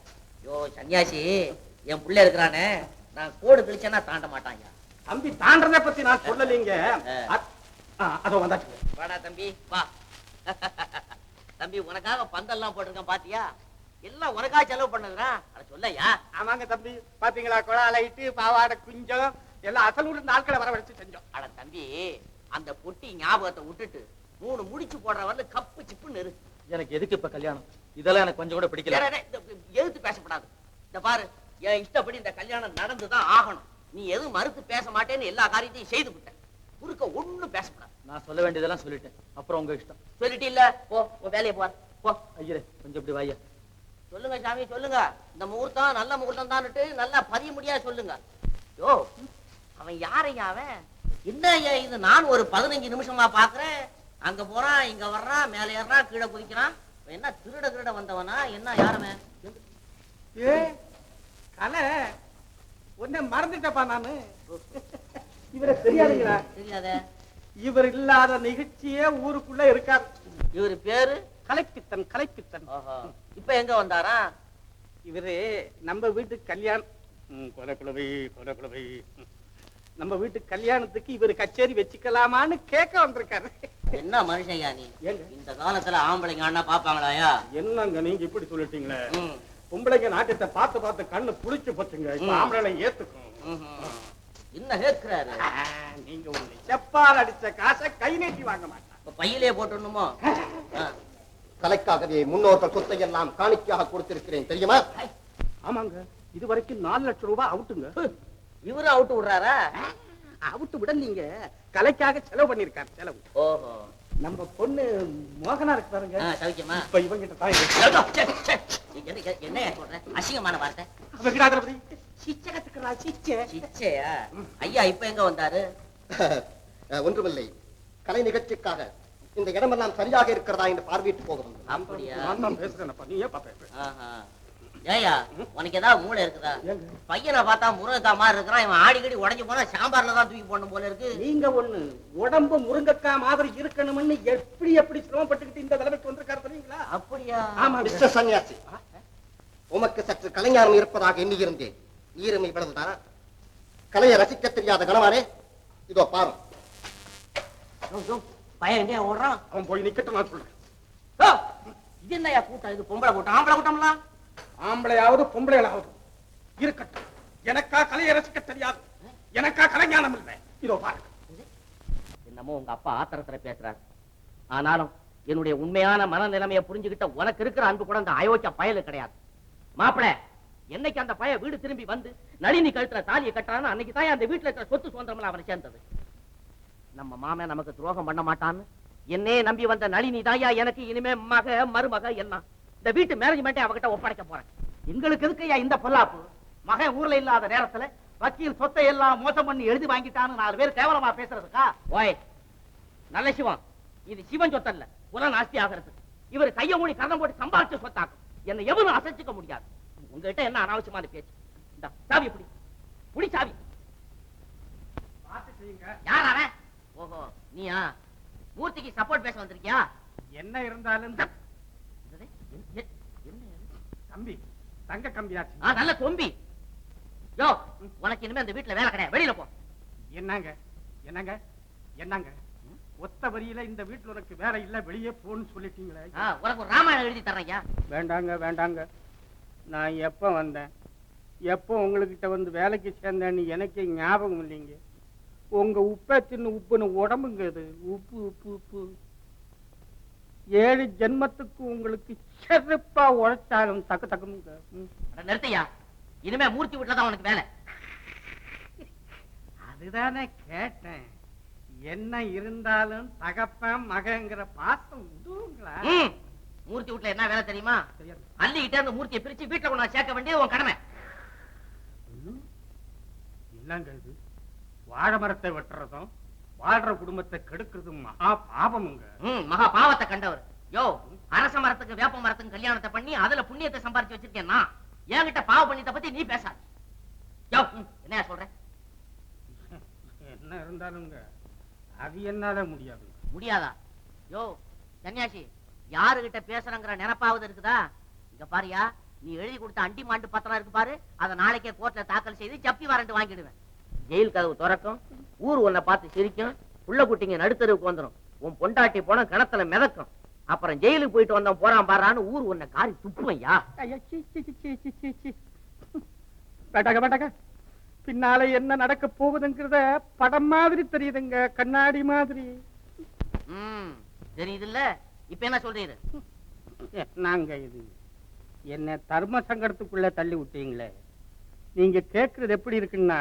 யோ சன்னியாசி, என் புள்ள இருக்கிறானே, நான் கோடு கிழிச்சேன்னா தாண்ட மாட்டான் ஐயா. தம்பி தாண்டறதை பத்தி நான் சொல்லலீங்க. அதோ வந்தாச்சு. வாடா தம்பி வா. தம்பி உனக்காக பந்தெல்லாம் போட்டிருக்கேன் பாத்தியா? எல்லாம் உனக்காக செலவு பண்ணதுடா. அத சொல்லையா? ஆமாங்க தம்பி, பாத்தீங்களா, குழால இட்டு பாவாடை குஞ்சம் எல்லாம் அசலூர் நாட்களை வரவழைச்சு செஞ்சோம். அட தம்பி, அந்த பொட்டி ஞாபகத்தை விட்டுட்டு 3 முடிச்சு போடுற வரல கப்பு சிப்புன்னு இரு. எனக்கு எதுக்கு இப்ப கல்யாணம்? இதெல்லாம் எனக்கு கொஞ்சம் கூட பிடிக்கல. எதிர்த்து பேசப்படாது. இந்த பாரு, என் இஷ்டப்படி இந்த கல்யாணம் நடந்துதான் ஆகணும். நீ எதுவும் மறுத்து பேச மாட்டேன்னு எல்லா காரியத்தையும் செய்து விட்ட. குறுக்க ஒண்ணும் பேசப்படாது. நான் சொல்ல வேண்டியதெல்லாம் சொல்லிட்டேன். அப்புறம் உங்க இஷ்டம். சொல்லிட்டு இல்ல, போ உன் வேலையை போ. போ ஐயரே, கொஞ்சம் இப்படி வாயா. சொல்லுங்க சாமி சொல்லுங்க. இந்த முகூர்த்தம் நல்ல முகூர்த்தம் தான்னுட்டு நல்லா பதிய முடியாது சொல்லுங்க. யோ அவன் யாரையா அவன்? என்ன ஐயா இது? நான் ஒரு 15 நிமிஷமா பாக்குறேன். அங்க போறான், இங்க வர்றான், மேல ஏறான், கீழே குதிக்கிறான். என்ன திருட வந்தவனா என்ன? யாரவன்? ஏ கலை உன்னை மறந்துட்டப்பா நானு. இவரை தெரியாதுங்களா? தெரியாத. இவர் இல்லாத நிகழ்ச்சியே ஊருக்குள்ள இருக்காது. இவரு பேரு கலைப்பித்தன். கலைப்பித்தன். இப்ப எங்க வந்தாரா? இவரு நம்ம வீட்டு கல்யாணம் கொலக்குலவை நம்ம வீட்டு கல்யாணத்துக்கு இவரு கச்சேரி வச்சுக்கலாமான்னு கேட்க வந்திருக்காரு. என்ன மனுஷன்யா நீ? இந்த காலத்துல ஆம்பளைங்க அண்ணா பாப்பாங்களாயா? என்னங்க நீங்க இப்படி சொல்லிட்டீங்களே? பொம்பளைங்க நாட்டத்தை பார்த்து பார்த்து கண்ணு புளிச்சு போச்சுங்க. இப்ப ஆம்பளை ஏத்துக்கும். என்ன கேட்கிறாரு? நீங்க ஒண்ணு செப்பால் அடிச்ச காசை கை நீட்டி வாங்க மாட்டான். பையிலே போட்டுணுமோ? கலைக்காகவே முன்னோர்கள் சொத்தை எல்லாம் காணிக்கையாக கொடுத்திருக்கிறேன் தெரியுமா? ஆமாங்க, இது வரைக்கும் 4 லட்சம் ரூபாய் அவுட்டுங்க. இவரு அவுட்டு விடுறாரா? அவுட்டு விட நீங்க கலைக்காக செலவு பண்ணிருக்காரு. செலவு. ஓஹோ. நம்ம பொண்ணு மோகனா இருக்கு பாருங்க. சவிக்கமா? இப்ப இவங்கிட்ட தான் என்ன சொல்ற? அசிங்கமான வார்த்தை. சிச்சகத்துக்குறா சிச்ச. சிச்சையா? ஐயா இப்ப எங்க வந்தாரு? ஒன்றுமில்லை, கலை நிகழ்ச்சிக்காக இந்த இடமெல்லாம் சரியாக இருக்கிறதா என்று பார்வையிட்டு போக வந்தோம். அப்படியா? நான் தான் பேசுறேன்ப்பா, நீ ஏன் பாப்ப? ஏயா உனக்கு ஏதாவது மூளை இருக்குதா? பையனை பார்த்தா முருங்கக்காய் மாதிரி இருக்கிறான். இவன் ஆடிக்கடி உடஞ்சு போனா சாம்பார்ல தான் தூக்கி போடணும் போல இருக்கு. நீங்க ஒண்ணு உடம்பு முருங்கக்காய் மாதிரி இருக்கணும்னு எப்படி சிரமப்பட்டுக்கிட்டு இந்த நிலைமைக்கு வந்திருக்காரு தெரியுங்களா? அப்படியா? ஆமா மிஸ்டர் சன்னியாசி, உமக்கு சற்று கலைஞானம் இருப்பதாக எண்ணியிருந்தேன். ஈரமை இவ்வளவுதானா? கலையை ரசிக்க தெரியாத கணவானே, இதோ பாரு. பையன் எங்க ஓடுறான்? அவன் போய் நிக்கட்டும், நான் சொல்றேன். இது என்னையா கூட்டம்? இது பொம்பளை கூட்டம், ஆம்பளை கூட்டம்லாம்? ஆம்பளையாவது பொம்பளையாவது இருக்கட்டும். எனக்கா கலையை ரசிக்க தெரியாது, எனக்கா கலைஞானம் இல்லை. இதோ பாருங்க. என்னமோ உங்க அப்பா ஆத்திரத்துல பேசுறாரு. ஆனாலும் என்னுடைய உண்மையான மனநிலைமையை புரிஞ்சுக்கிட்ட உனக்கு இருக்கிற அன்பு கூட அந்த அயோக்கிய பயலு கிடையாது. மாப்பிள, என்னைக்கு அந்த பையன் வீடு திரும்பி வந்து நளினி கழுத்துல தாலியை கட்டுறான்னு அன்னைக்கு தான் அந்த வீட்டுல இருக்கிற சொத்து சுதந்திரம்ல அவனை சேர்ந்தது. நம்ம மாமன் நமக்கு துரோகம் பண்ண மாட்டான்னு என்னே நம்பி வந்த நளினி தாயா எனக்கு இனிமே மக மருமக எல்லாம். இந்த வீட்டு மேனேஜ்மெண்ட்டை அவகிட்ட ஒப்படைக்க போறேன். எங்களுக்கு எதுக்குயா இந்த பொல்லாப்பு? மகன் ஊர்ல இல்லாத நேரத்துல வக்கீல் சொத்தை எல்லாம் மோசம் பண்ணி எழுதி வாங்கிட்டான்னு 4 பேர் கேவலமா பேசுறதுக்கா? ஓய் நல்ல சிவம், இது சிவன் சொத்தல்ல, புல நாஸ்தி ஆகிறது. இவர் கைய மூடி கரணம் போட்டு சம்பாதிச்ச சொத்தாக்கும். என்னை எவரும் அசைச்சுக்க முடியாது. உங்ககிட்ட என்ன அனாவசியமான பேச்சு? இந்த சாவி புடி, புடி சாவி. பார்த்து செய்யுங்க. யார் அவன்? ஓஹோ நீயா? மூர்த்திக்கு சப்போர்ட் பேச வந்திருக்கியா? என்ன இருந்தாலும் என்ன தம்பி தங்க கம்பியாச்சு. நல்ல தொம்பி. யோ உனக்கு இனிமே அந்த வீட்டுல வேலை கிடையாது, வெளியில போ. என்னங்க என்னங்க என்னங்க ஒத்த வரியில இந்த வீட்டுல உனக்கு வேற இல்ல, வெளியே போன்னு சொல்லிட்டீங்களே. உனக்கு ஒரு ராமாயணம் எழுதி தர்றேன். வேண்டாங்க வேண்டாங்க, நான் எப்ப வந்தேன், எப்போ உங்ககிட்ட வந்து வேலைக்கு சேர்ந்தேன்னு எனக்கு ஞாபகம் இல்லைங்க. உங்க உப்பை தின்னு உப்புன்னு உடம்புங்க இது. உப்பு உப்பு உப்பு 7 ஜென்மத்துக்கு உங்களுக்கு செருப்பா உழைச்சாலும் தக்க தக்கமுங்க. நிறுத்தையா, இனிமே மூர்த்தி வீட்டுல தான் உனக்கு வேலை. அதுதானே கேட்டேன். என்ன இருந்தாலும் தகப்பன் மகங்கிற பாசம் விடுங்களா? மூர்த்தி வீட்டுல என்ன வேலை தெரியுமா? அள்ளிக்கிட்டே அந்த மூர்த்தியை பிரிச்சு வீட்டுல கொண்டு சேர்க்க வேண்டியது உன் கடமை. இல்லங்க, இது வாழை மரத்தை வெட்டுறதும் வாழ்ற குடும்பத்தை கெடுக்கிறதும் மகா பாவமுங்க. மகா பாவத்தை கண்டவர். யோ அரச மரத்துக்கு வேப்ப மரத்துக்கு கல்யாணத்தை பண்ணி அதுல புண்ணியத்தை சம்பாரிச்சு வச்சிருக்கேன் நான். என்கிட்ட பாவ புண்ணியத்தை பத்தி நீ பேசாத. யோ என்ன சொல்ற? என்ன இருந்தாலுங்க அது என்னால முடியாது. முடியாதா? யோ சன்னியாசி, யாருகிட்ட பேசுறங்கிற நினைப்பாவது இருக்குதா? இங்க பாரியா, நீ எழுதி கொடுத்த அண்டி மாண்டு பத்திரம் இருக்கு பாரு, அதை நாளைக்கே கோர்ட்ல தாக்கல் செய்து ஜப்தி வாரண்ட் வாங்கிடுவேன். ஜெயில் கதவு திறக்கும், ஊர் உன்னை பார்த்து சிரிக்கும், புள்ள குட்டிங்க நடுத்தருவுக்கு வந்துடும், உன் பொண்டாட்டி போன கிணத்துல மிதக்கும். அப்புறம் ஜெயிலுக்கு போயிட்டு வந்தோம் போறான் பாரான்னு ஊர் உன்னை காரி துப்புவையா. வேண்டாங்க வேண்டாங்க, பின்னால என்ன நடக்க போகுதுங்கிறத படம் மாதிரி தெரியுதுங்க, கண்ணாடி மாதிரி. தெரியுது இல்ல? இப்ப என்ன சொல்றீரு? நாங்க இது என்ன தர்ம சங்கடத்துக்குள்ள தள்ளி விட்டீங்களே. நீங்க கேக்குறது எப்படி இருக்குன்னா,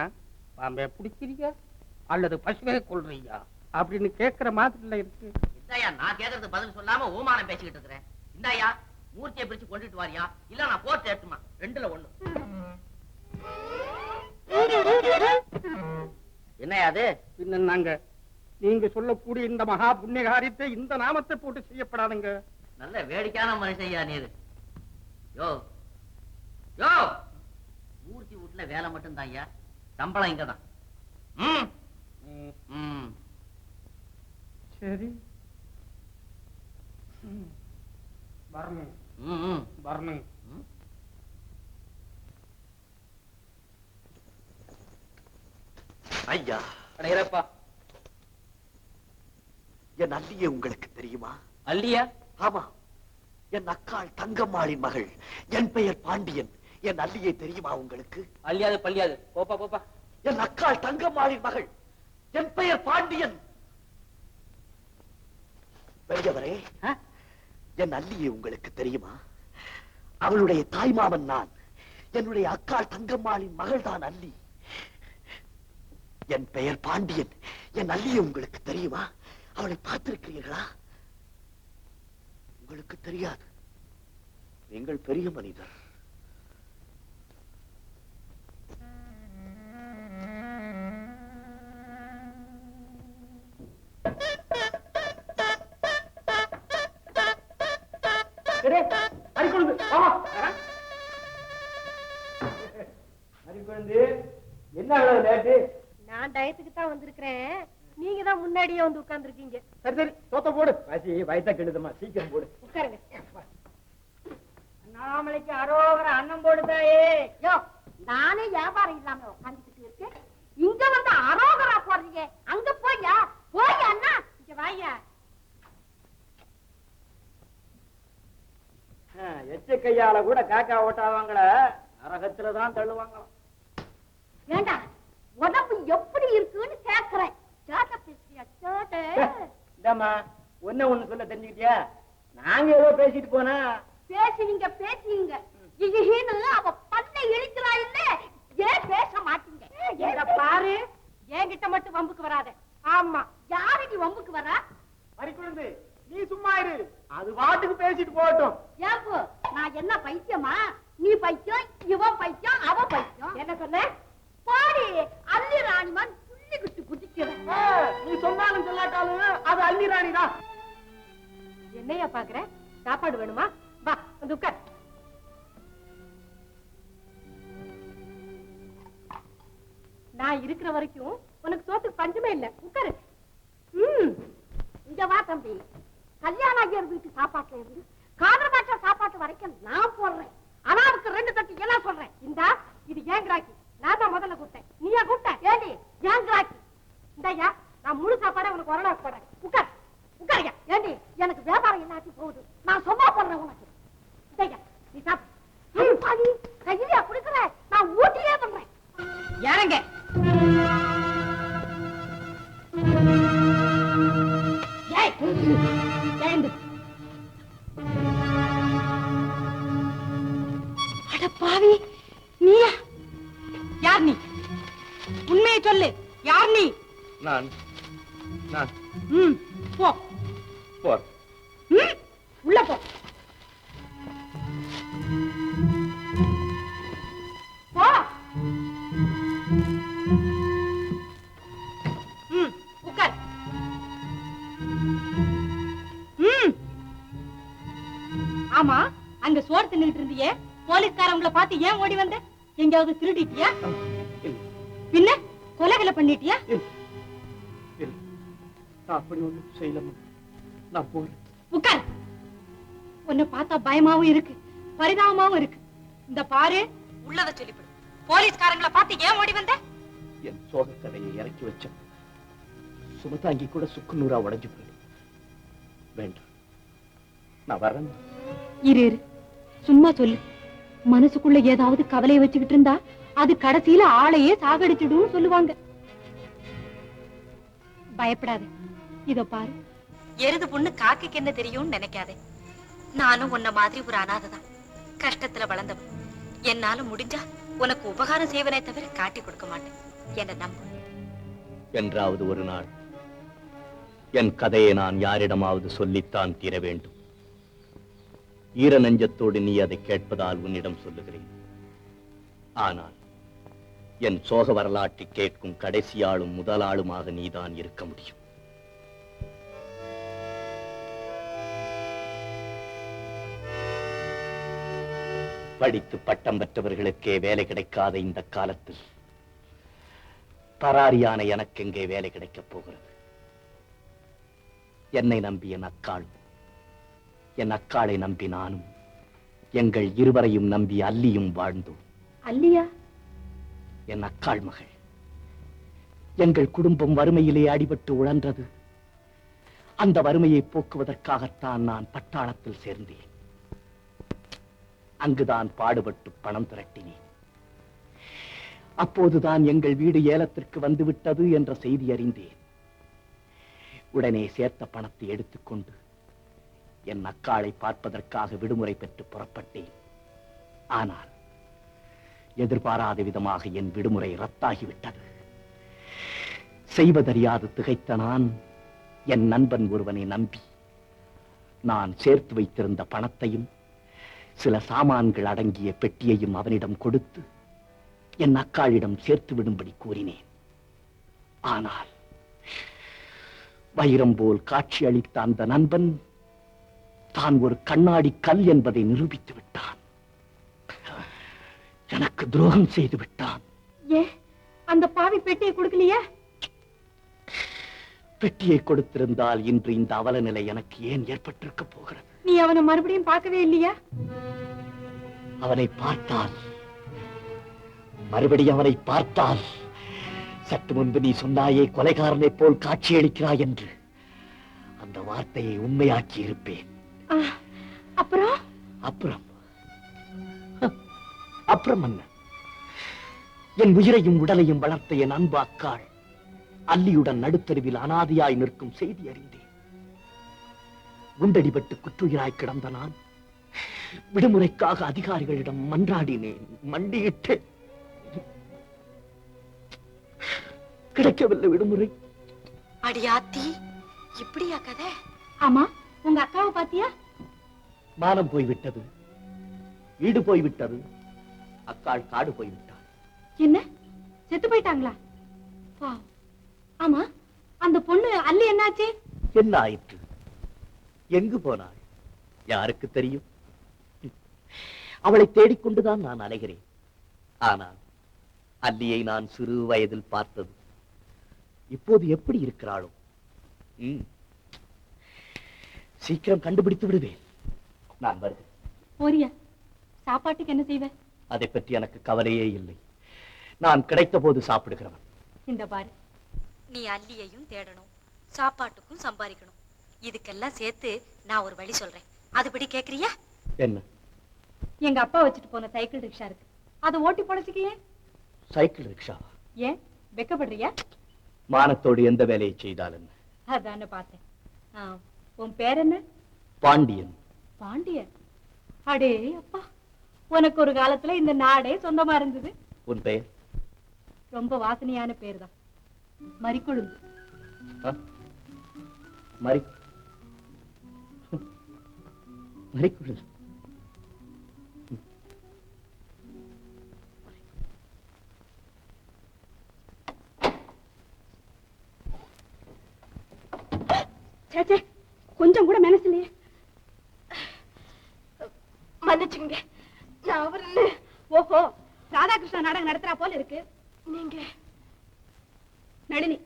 பாம்பே பிடிக்கிறீங்க அல்லது பசுவே கொள்றீங்க அப்படின்னு கேக்குற மாதிரி இருக்கு. இந்தாயா, நான் கேக்குறது பதில் சொல்லாம ஓமானம் பேசிக்கிட்டு இருக்கிறேன். இந்தாயா, மூர்த்தியை பிரிச்சு கொண்டுட்டு வாரியா இல்ல நான் போட்டு ஏற்றுமா? ரெண்டுல ஒண்ணு. என்னையா அது? என்னங்க நீங்க சொல்லக்கூடிய இந்த மகா புண்ணிய காரியத்தை இந்த நாமத்தை போட்டு செய்யப்படாதுங்க. நல்ல வேடிக்கையான மனுஷன்யா நீரு. யோ யோ, மூர்த்தி வீட்டுல வேலை மட்டும் தான் ஐயா, சம்பளம் இங்கதான். சரி வரணும் வரணும். ஐயா அடையப்பா, என் அல்லியே உங்களுக்கு தெரியுமா? அல்லியா? ஆமா, என் அக்காள் தங்கம்மாளின் மகள். என் பெயர் பாண்டியன். என் அல்லியே தெரியுமா உங்களுக்கு? அல்லியாது பள்ளியாது, போப்பா போப்பா. என் அக்காள் தங்கம்மாளின் மகள். என் பெயர் பாண்டியன். பெரியவரே, என் அல்லியே உங்களுக்கு தெரியுமா? அவளுடைய தாய்மாமன் நான். என்னுடைய அக்காள் தங்கம்மாளின் மகள் தான் அல்லி. என் பெயர் பாண்டியன். என் அல்லியே உங்களுக்கு தெரியுமா? அவளை பார்த்திருக்கிறீர்களா? உங்களுக்கு தெரியாது. நீங்கள் பெரிய மனிதர். என்ன லேட்டு? நான் டயத்துக்கு தான் வந்திருக்கிறேன், நீங்க தான் முன்னாடியே வந்து உட்கார்ந்துருக்கீங்க. சரி சரி, தோத்த போடு. வாசி வயசா கெடுதமா, சீக்கிரம் போடு. உட்காருங்க. அண்ணாமலைக்கு அரோகர அன்னம் போடுதாயே. யோ, நானே வியாபாரம் இல்லாம உட்காந்துக்கிட்டு இருக்கேன், இங்க வந்து அரோகரா போடுறீங்க. அங்க போயா போயா அண்ணா, இங்க வாயா. எச்ச கையால கூட காக்கா ஓட்டாவாங்கள, நரகத்துலதான் தள்ளுவாங்களாம். ஏண்டா உடம்பு எப்படி இருக்குன்னு கேக்குறேன். சேட்டை பேசுறியா சேட்டை? இந்தாம்மா, ஒண்ணு சொல்ல தெரிஞ்சுக்கிட்டியா? நாங்க ஏதோ பேசிட்டு போனா பேசுவீங்க பேசுவீங்க, இன்னு அவ பல்ல இழுக்கிறா இல்ல, ஏன் பேச மாட்டீங்க? இங்க பாரு, என்கிட்ட மட்டும் வம்புக்கு வராத. ஆமா, யாரடி வம்புக்கு வரா? மறிக்குழுந்து, நீ சும்மா இரு, அது பாட்டுக்கு பேசிட்டு போகட்டும். ஏப்போ, நான் என்ன பைத்தியமா? நீ பைத்தியம், இவன் பைத்தியம், அவ பைத்தியம். என்ன சொன்ன? பாடி அல்லி ராணிமான் புள்ளிக்கிட்டு குதிக்கிறேன். நீ சொன்னாலும் சொல்லாட்டாலும் அது அல்லி ராணி தான். என்னையா பாக்குற? சாப்பாடு வேணுமா? வா வந்து உட்கார். நான் இருக்கிற வரைக்கும் உனக்கு சோத்துக்கு பஞ்சமே இல்ல. உட்காரு. இங்க வா தம்பி, கல்யாணம் ஐயர் வீட்டு சாப்பாட்டுல இருந்து காதல் பாட்டா சாப்பாட்டு வரைக்கும் நான் போடுறேன். ஆனா அதுக்கு 2 தட்டு எல்லாம் சொல்றேன். இந்தா, இது ஏன் கிராக்கி. நான் தான் முதல்ல கூப்பிட்டேன், நீயா கூப்பிட்ட? ஏடி ஏன் கிராக்கி? இந்தாயா, நான் முழு சாப்பாடை உனக்கு ஒரு நாள் போடுறேன். உட்கார் உட்காருங்க. ஏண்டி எனக்கு வியாபாரம் என்னாச்சு போகுது, நான் சும்மா போடுறேன் உனக்கு. இந்தாயா, நீ சாப்பிடு. பாதி கையிலையா குடுக்குறேன், நான் ஊட்டியே பண்றேன். யாருங்க? அட பாவி, நீயா? யார் நீ? உண்மையை சொல்லு, யார் நீ? நான் போ போர். உள்ள போ. போ. உட்கார். ஆமா, அங்க சோறு தின்னுட்டு இருந்தியே, போலீஸ்காரங்களை பார்த்து ஏன் ஓடி வந்த? எங்கயாவது திருடிட்டியா? பின்ன கொலைகளை பண்ணிட்டியா? அப்படி ஒண்ணு செய்யலாமா? நான் போறேன். உட்கார். உன்னை பார்த்தா பயமாவும் இருக்கு, பரிதாபமாவும் இருக்கு. இந்த பாரு, உள்ளத சொல்லிவிடு. போலீஸ்காரங்களை பார்த்து ஏன் ஓடி வந்த? என் சோக கதையை இறக்கி வச்சேன். சுமதாங்கி கூட சுக்கு நூறா உடைஞ்சு போயிடும். வேண்டாம், நான் வரேன். இரு, சும்மா சொல்லு. மனசுக்குள்ள ஏதாவது கவலையை வச்சுக்கிட்டு இருந்தா அது கடைசியில ஆளையே சாகடிச்சிடும் சொல்லுவாங்க. பயப்படாத. இத பாரு, எருது பொண்ணு காக்கைக்கு என்ன தெரியும்னு நினைக்காதே. நானும் உன்ன மாதிரி ஒரு அனாதைதான், கஷ்டத்துல வளர்ந்தவன். என்னால முடிஞ்சா உனக்கு உபகாரம் செய்வனே தவிர காட்டி கொடுக்க மாட்டேன். என்ன நம்பு. என்றாவது ஒரு நாள் என் கதையை நான் யாரிடமாவது சொல்லித்தான் தீர வேண்டும். ஈர நெஞ்சத்தோடு நீ அதை கேட்பதால் உன்னிடம் சொல்லுகிறேன். ஆனால் என் சோக வரலாற்றை கேட்கும் கடைசியாளும் முதலாளுமாக நீதான் இருக்க முடியும். படித்து பட்டம் பெற்றவர்களுக்கே வேலை கிடைக்காத இந்த காலத்தில் பராரியான எனக்கு எங்கே வேலை கிடைக்கப் போகிறது? என்னை நம்பி என் அக்காள், என் அக்காளை நம்பி நானும், எங்கள் இருவரையும் நம்பி அல்லியும் வாழ்ந்தோம். அல்லியா? என் அக்காள் மகள். எங்கள் குடும்பம் வறுமையிலே அடிபட்டு உழன்றது. அந்த வறுமையை போக்குவதற்காகத்தான் நான் பட்டாளத்தில் சேர்ந்தேன். அங்குதான் பாடுபட்டு பணம் திரட்டினேன். அப்போதுதான் எங்கள் வீடு ஏலத்திற்கு வந்துவிட்டது என்ற செய்தி அறிந்தேன். உடனே சேர்த்த பணத்தை எடுத்துக்கொண்டு என் அக்காளை பார்ப்பதற்காக விடுமுறை பெற்று புறப்பட்டேன். ஆனால் எதிர்பாராத விதமாக என் விடுமுறை ரத்தாகிவிட்டது. செய்வதறியாது திகைத்த நான் என் நண்பன் ஒருவனை நம்பி நான் சேர்த்து வைத்திருந்த பணத்தையும் சில சாமான்கள் அடங்கிய பெட்டியையும் அவனிடம் கொடுத்து என் அக்காளிடம் சேர்த்து விடும்படி கூறினேன். ஆனால் வைரம் போல் காட்சி அளித்த அந்த நண்பன் தான் ஒரு கண்ணாடி கல் என்பதை நிரூபித்து விட்டான். எனக்கு துரோகம் செய்து விட்டான். அந்த பாவி பெட்டியை கொடுக்கலையா? பெட்டியை கொடுத்திருந்தால் இன்று இந்த அவல நிலை எனக்கு ஏன் ஏற்பட்டிருக்க போகிறது? நீ அவனை மறுபடியும் பார்க்கவே இல்லையா? அவனை பார்த்தால், மறுபடியும் அவனை பார்த்தால், சற்று முன்பு நீ சொன்னாயே கொலைகாரனை போல் காட்சியளிக்கிறாய் என்று அந்த வார்த்தையை உண்மையாக்கி இருப்பேன். அப்புறம் அப்புறம் என்ன? என் உயிரையும் உடலையும் வளர்த்த என் அன்பு அக்காள் அல்லியுடன் நடுத்தருவில் அனாதையாய் நிற்கும் செய்தி அறிந்தேன். குண்டடிபட்டு குற்றுயிராய் கிடந்த நான் விடுமுறைக்காக அதிகாரிகளிடம் மன்றாடினேன், மண்டியிட்டேன். கிடைக்கவில்லை விடுமுறை. அடியாத்தி, இப்படியா கதை? ஆமா, உங்க அக்காவை பாத்தியா? மானம் போய்விட்டது, ஈடு போய்விட்டது, அக்காள் காடு போய்விட்டாள். என்ன, செத்து போயிட்டாங்களா? ஆமா, அந்த பொண்ணு அல்லி என்னாச்சு? என்ன ஆயிற்று? எங்கு போனாள்? யாருக்கு தெரியும்? அவளை தேடிக்கொண்டுதான் நான் அலைகிறேன். ஆனால் அல்லியை நான் சிறு வயதில் பார்த்தது இப்போது எப்படி இருக்கிறாளோ? சீக்கிரம் கண்டுபிடித்து விடுவேன். நான் வருகிறேன். போறியா? சாப்பாட்டுக்கு என்ன செய்வ? அதை பற்றி எனக்கு கவலையே இல்லை. நான் கிடைத்த போது சாப்பிடுகிறவன். இந்த பாரு, நீ அல்லியையும் தேடணும், சாப்பாட்டுக்கும் சம்பாதிக்கணும். இதுக்கெல்லாம் சேர்த்து நான் ஒரு வழி சொல்றேன். அதுபடி கேக்குறியா? என்ன? எங்க அப்பா வச்சுட்டு போன சைக்கிள் ரிக்ஷா இருக்கு, அதை ஓட்டி பொழைச்சிக்கலையே. Cycle rickshaw? ஏன் வெக்கப்படுறியா? மானத்தோடு எந்த வேலையை செய்தால் என்ன? அதான பார்த்தேன். உன் பேர் என்ன? பாண்டியன். பாண்டியன்? அடே அப்பா, உனக்கு ஒரு காலத்துல இந்த நாடே சொந்தமா இருந்தது. உன் பெயர்? ரொம்ப வாசனையான பேர் தான், மறிக்குழுந்து. மறிக்குழுந்து. கொஞ்சம் கூட மனசுலையே. மன்னிச்சுங்க, நான் அவரு. ஓஹோ, ராதாகிருஷ்ணா நாடகம் நடத்துறா போல இருக்கு. நீங்க நளினி?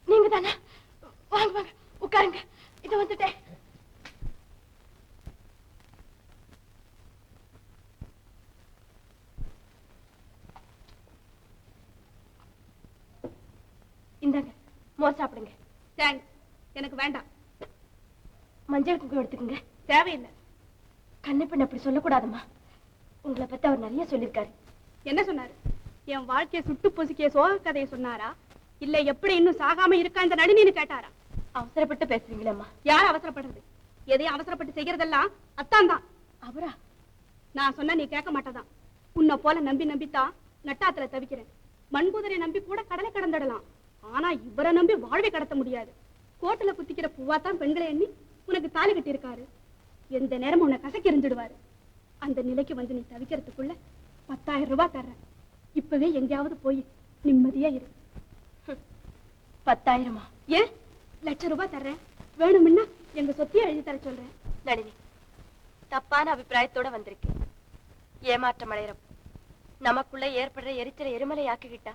நீங்க தானே? வாங்க வாங்க, உட்காருங்க. இத வந்துட்டேன். இந்தாங்க, மோர் சாப்பிடுங்க. தேங்க்ஸ், எனக்கு வேண்டாம். மஞ்சள் குங்குமம் எடுத்துக்கங்க. தேவையில்லை. கண்ணப்பன் அப்படி சொல்லக்கூடாதம்மா. உங்களை பத்தி அவர் நிறைய சொல்லியிருக்காரு. என்ன சொன்னாரு? என் வாழ்க்கையை சுட்டு பொசுக்கிய சோக கதையை சொன்னாரா, இல்ல எப்படி இன்னும் சாகாம இருக்கா இந்த நளினின்னு கேட்டாரா? அவசரப்பட்டு பேசுறீங்களேம்மா. யார் அவசரப்படுறது? எதையும் அவசரப்பட்டு செய்யறதெல்லாம் அத்தான் தான். அவரா? நான் சொன்னா நீ கேட்க மாட்டதான். உன்னை போல நம்பி நம்பித்தான் நட்டாத்துல தவிக்கிறேன். மண்புதரை நம்பி கூட கடலை கடந்துடலாம், ஆனா இவரை நம்பி வாழ்வை கடத்த முடியாது. கோட்டுல குத்திக்கிற பூவாத்தான் பெண்களை எண்ணி உனக்கு தாலி கட்டி இருக்காரு. எந்த நேரம் உன்னை கசக்கி எறிஞ்சிடுவாரு. அந்த நிலைக்கு வந்து நீ தவிக்கிறதுக்குள்ள 10,000 ரூபாய் தர்றேன். இப்பவே எங்கேயாவது போய் நிம்மதியா இரு. 10,000? ஏன், 1,00,000 ரூபாய் தர்றேன். வேணும்னா எங்க சொத்தையும் எழுதி தர சொல்றேன். நளினி, தப்பான அபிப்பிராயத்தோட வந்திருக்கு. ஏமாற்றம் அடையிறப்போ நமக்குள்ள ஏற்படுற எரிச்சலை எரிமலை ஆக்கிக்கிட்டா